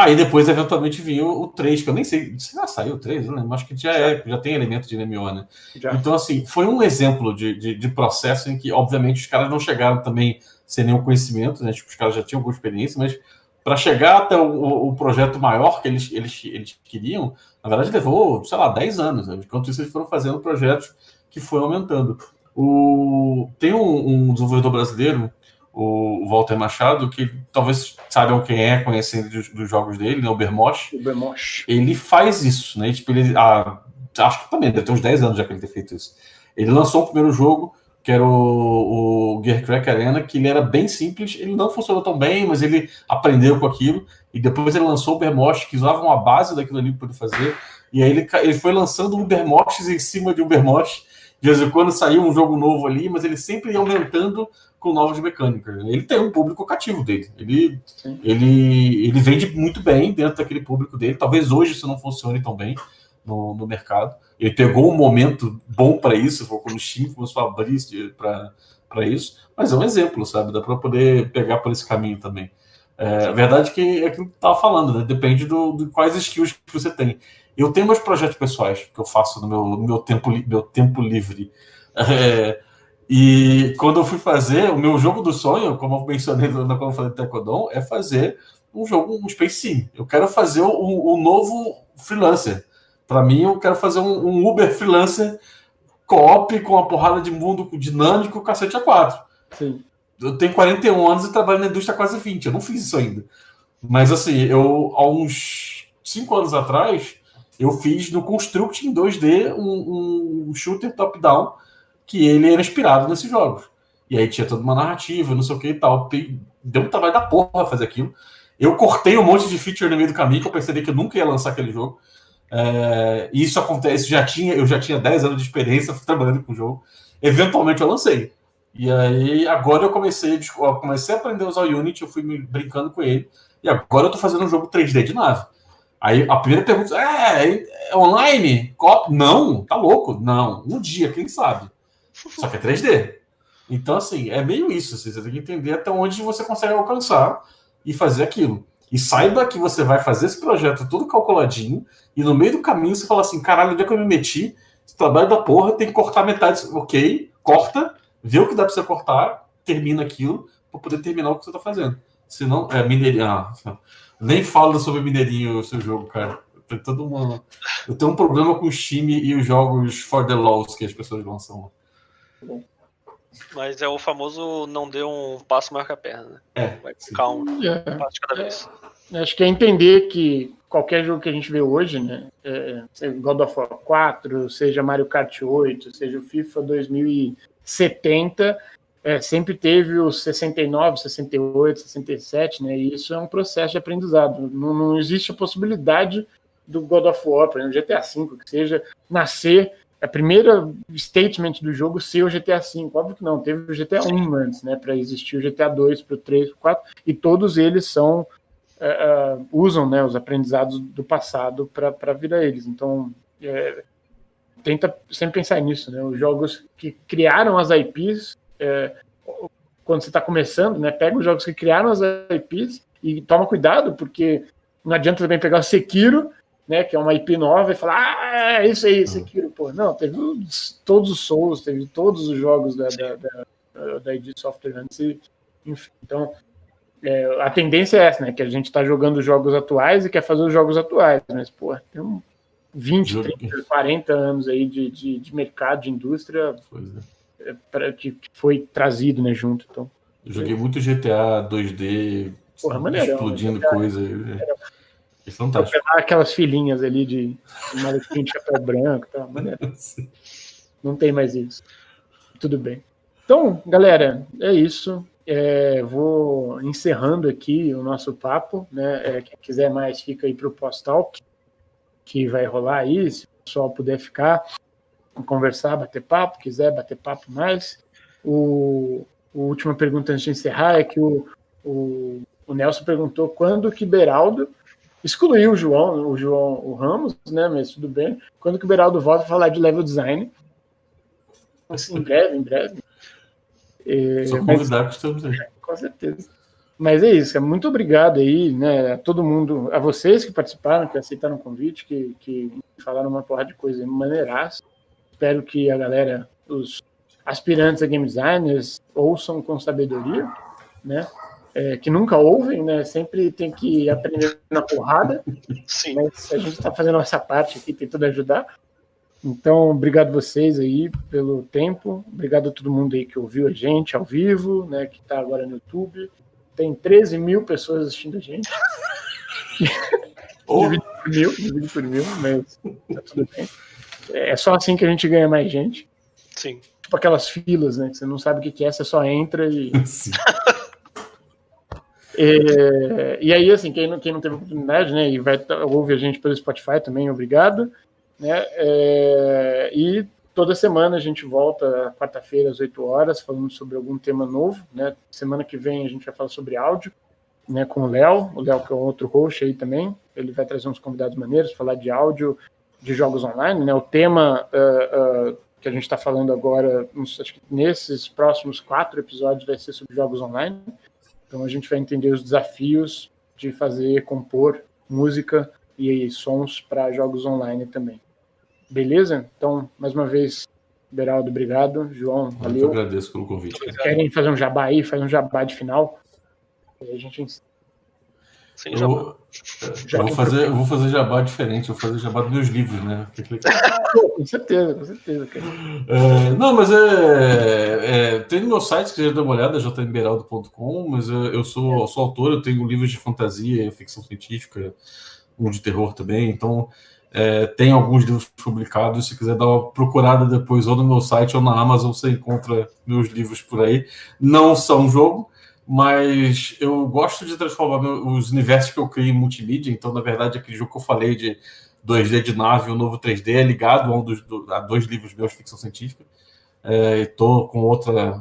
E depois, eventualmente, vinha o 3, que eu nem sei. Se já saiu o 3, eu não lembro. Acho que já tem elemento de MMO, né? Já. Então, assim, foi um exemplo de processo em que, obviamente, os caras não chegaram também sem nenhum conhecimento, né? Tipo, os caras já tinham alguma experiência, mas para chegar até o projeto maior que eles queriam, na verdade, levou, sei lá, 10 anos. Né? Enquanto isso, eles foram fazendo projetos que foi aumentando. Tem um desenvolvedor brasileiro, o Walter Machado, que talvez saibam quem é, conhecendo dos jogos dele, né, o Bermosh. Ele faz isso, né? Tipo, acho que também deve ter uns 10 anos já que ele tem feito isso. Ele lançou o primeiro jogo, que era o Gearcrack Arena, que ele era bem simples, ele não funcionou tão bem, mas ele aprendeu com aquilo, e depois ele lançou o Ubermosh, que usava uma base daquilo ali para poder fazer, e aí ele foi lançando Ubermoshs em cima de Ubermosh. De vez em quando saiu um jogo novo ali, mas ele sempre ia aumentando com novas mecânicas. Ele tem um público cativo dele. Ele vende muito bem dentro daquele público dele. Talvez hoje isso não funcione tão bem no mercado. Ele pegou um momento bom para isso, quando o Steam começou a abrir para isso. Mas é um exemplo, sabe? Dá para poder pegar por esse caminho também. A verdade é que é aquilo que eu estava falando, né? Depende de quais skills que você tem. Eu tenho meus projetos pessoais que eu faço no meu tempo livre. E quando eu fui fazer o meu jogo do sonho, como eu mencionei quando eu falei de Tecodon, é fazer um Space Sim. Eu quero fazer o novo freelancer. Para mim, eu quero fazer um Uber freelancer co-op com uma porrada de mundo dinâmico, cacete A4. Sim. Eu tenho 41 anos e trabalho na indústria há quase 20. Eu não fiz isso ainda. Mas, assim, há uns 5 anos atrás, eu fiz no Construct em 2D um shooter top-down que ele era inspirado nesses jogos. E aí tinha toda uma narrativa, não sei o que e tal. Deu um trabalho da porra fazer aquilo. Eu cortei um monte de feature no meio do caminho, que eu percebi que eu nunca ia lançar aquele jogo. E isso acontece, eu já tinha 10 anos de experiência trabalhando com o jogo. Eventualmente eu lancei. E aí agora eu comecei a aprender a usar o Unity, eu fui brincando com ele. E agora eu tô fazendo um jogo 3D de nave. Aí a primeira pergunta é online? Não, tá louco? Não, um dia, quem sabe? Só que é 3D. Então, assim, é meio isso. Assim, você tem que entender até onde você consegue alcançar e fazer aquilo. E saiba que você vai fazer esse projeto todo calculadinho e no meio do caminho você fala assim, caralho, onde é que eu me meti? Esse trabalho da porra, tem que cortar metade. Ok, corta, vê o que dá pra você cortar, termina aquilo pra poder terminar o que você tá fazendo. Senão, mineirinho. Nem falo sobre mineirinho o seu jogo, cara. Eu tenho um problema com o Steam e os jogos for the laws que as pessoas lançam. Mas é o famoso não dê um passo maior que a perna, né? Vai ficar um passo de cada vez. Acho que é entender que qualquer jogo que a gente vê hoje, né? Seja God of War 4, seja Mario Kart 8, seja o FIFA 2070, sempre teve os 69, 68, 67, né? E isso é um processo de aprendizado. Não existe a possibilidade do God of War, por exemplo, GTA V, que seja nascer a primeira statement do jogo ser o GTA V. Óbvio que não, teve o GTA 1 antes, né, para existir o GTA 2, pro 3, pro 4, e todos eles usam, né, os aprendizados do passado para virar eles. Então, tenta sempre pensar nisso, né, os jogos que criaram as IPs, quando você está começando, né, pega os jogos que criaram as IPs e toma cuidado, porque não adianta também pegar o Sekiro, né, que é uma IP nova, e falar, é isso aí, Sekiro, pô. Não, teve todos os Souls, teve todos os jogos da id Software antes, enfim. Então, a tendência é essa, né, que a gente está jogando jogos atuais e quer fazer os jogos atuais, mas, pô, tem 20, 30, 40 anos aí de mercado, de indústria, que foi trazido, né, junto. Então, eu joguei muito GTA 2D, explodindo coisa. É fantástico. Aquelas filhinhas ali de maluquinho de chapéu branco, tá? Não tem mais isso. Tudo bem. Então, galera, é isso. Vou encerrando aqui o nosso papo, né? Quem quiser mais, fica aí para o post-talk, que vai rolar aí, se o pessoal puder ficar, conversar, bater papo, quiser bater papo mais. A última pergunta antes de encerrar é que o Nelson perguntou quando que Beraldo excluiu o Ramos, né? Mas tudo bem. Quando que o Beraldo volta a falar de level design? Assim, em breve. Só convidar que estamos aí. Com certeza. Mas é isso, muito obrigado aí, né, a todo mundo, a vocês que participaram, que aceitaram o convite, que falaram uma porrada de coisa maneiraça. Espero que a galera, os aspirantes a game designers, ouçam com sabedoria, né? Que nunca ouvem, né? Sempre tem que aprender na porrada. Sim. Mas a gente está fazendo a nossa parte aqui, tentando ajudar. Então, obrigado vocês aí pelo tempo. Obrigado a todo mundo aí que ouviu a gente ao vivo, né? Que está agora no YouTube. Tem 13 mil pessoas assistindo a gente. Divide por mil, mas tá tudo bem. É só assim que a gente ganha mais gente. Sim. Tipo aquelas filas, né? Que você não sabe o que é, você só entra e... Sim. E aí, assim, quem não teve oportunidade, né, e ouve a gente pelo Spotify também, obrigado, né, e toda semana a gente volta, quarta-feira, às 8 horas, falando sobre algum tema novo, né, semana que vem a gente vai falar sobre áudio, né, com o Léo que é um outro host aí também, ele vai trazer uns convidados maneiros, falar de áudio, de jogos online, né, o tema que a gente está falando agora, acho que nesses próximos 4 episódios vai ser sobre jogos online. Então a gente vai entender os desafios de compor música e sons para jogos online também. Beleza? Então, mais uma vez, Beraldo, obrigado. João, valeu. Eu agradeço pelo convite. Vocês querem fazer um jabá aí? Faz um jabá de final. E a gente... Sim, jabá. Eu vou fazer jabá diferente. Eu vou fazer jabá dos meus livros, né? Com certeza, cara. Não, mas tem no meu site, se quiser dar uma olhada, jmberaldo.com, mas eu sou autor, eu tenho livros de fantasia, ficção científica, um de terror também, então tem alguns livros publicados, se quiser dar uma procurada depois ou no meu site ou na Amazon, você encontra meus livros por aí. Não são jogo, mas eu gosto de transformar os universos que eu crio em multimídia, então, na verdade, aquele jogo que eu falei de 2D de nave, o novo 3D, é ligado a 2 livros meus de ficção científica. Estou com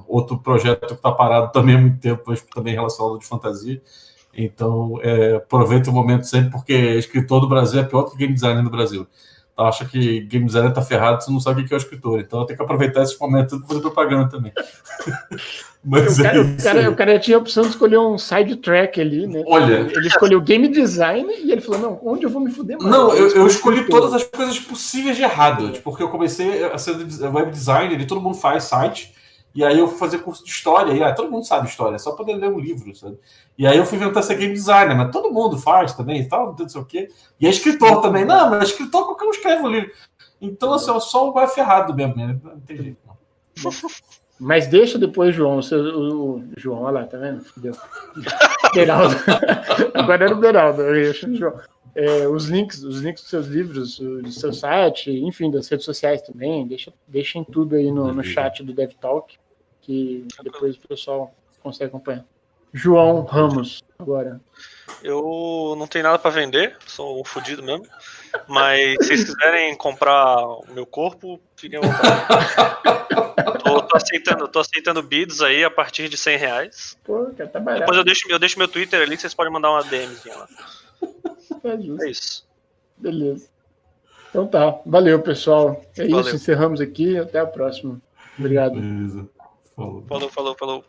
outro projeto que está parado também há muito tempo, mas também relacionado de fantasia. Então, aproveita o momento sempre, porque escritor do Brasil é pior do que game designer no Brasil. Então, acha que game designer está ferrado, você não sabe o que é o escritor. Então, eu tenho que aproveitar esse momento para fazer propaganda também. Mas o cara tinha a opção de escolher um side track ali, né? Olha, ele escolheu game design e ele falou, não, onde eu vou me fuder mais? Não, eu escolhi todas as coisas possíveis de errado, porque eu comecei a ser web designer e todo mundo faz site, e aí eu fui fazer curso de história, e todo mundo sabe história, é só poder ler um livro, sabe? E aí eu fui tentar ser game designer, mas todo mundo faz também, e tal, não sei o quê. E é escritor também. Não, mas escritor qualquer um escreve um livro. Então, assim, eu sou o ferrado mesmo, né? Não tem jeito, não. Mas deixa depois, João, o João, olha lá, tá vendo? Beraldo. Agora era o Beraldo, eu achei o João. Os links dos seus livros, do seu site, enfim, das redes sociais também, deixem tudo aí no chat do DevTalk, que depois o pessoal consegue acompanhar. João Ramos, agora. Eu não tenho nada pra vender, sou um fudido mesmo. Mas se vocês quiserem comprar o meu corpo, fiquem à vontade. Tô aceitando bids aí a partir de R$100. Pô, cara, tá barato. Depois eu deixo meu Twitter ali que vocês podem mandar uma DMzinha lá. Tá justo. É isso. Beleza. Então tá. Valeu, pessoal. É Valeu. isso, encerramos aqui. Até a próxima. Obrigado. Beleza. Falou. Falou.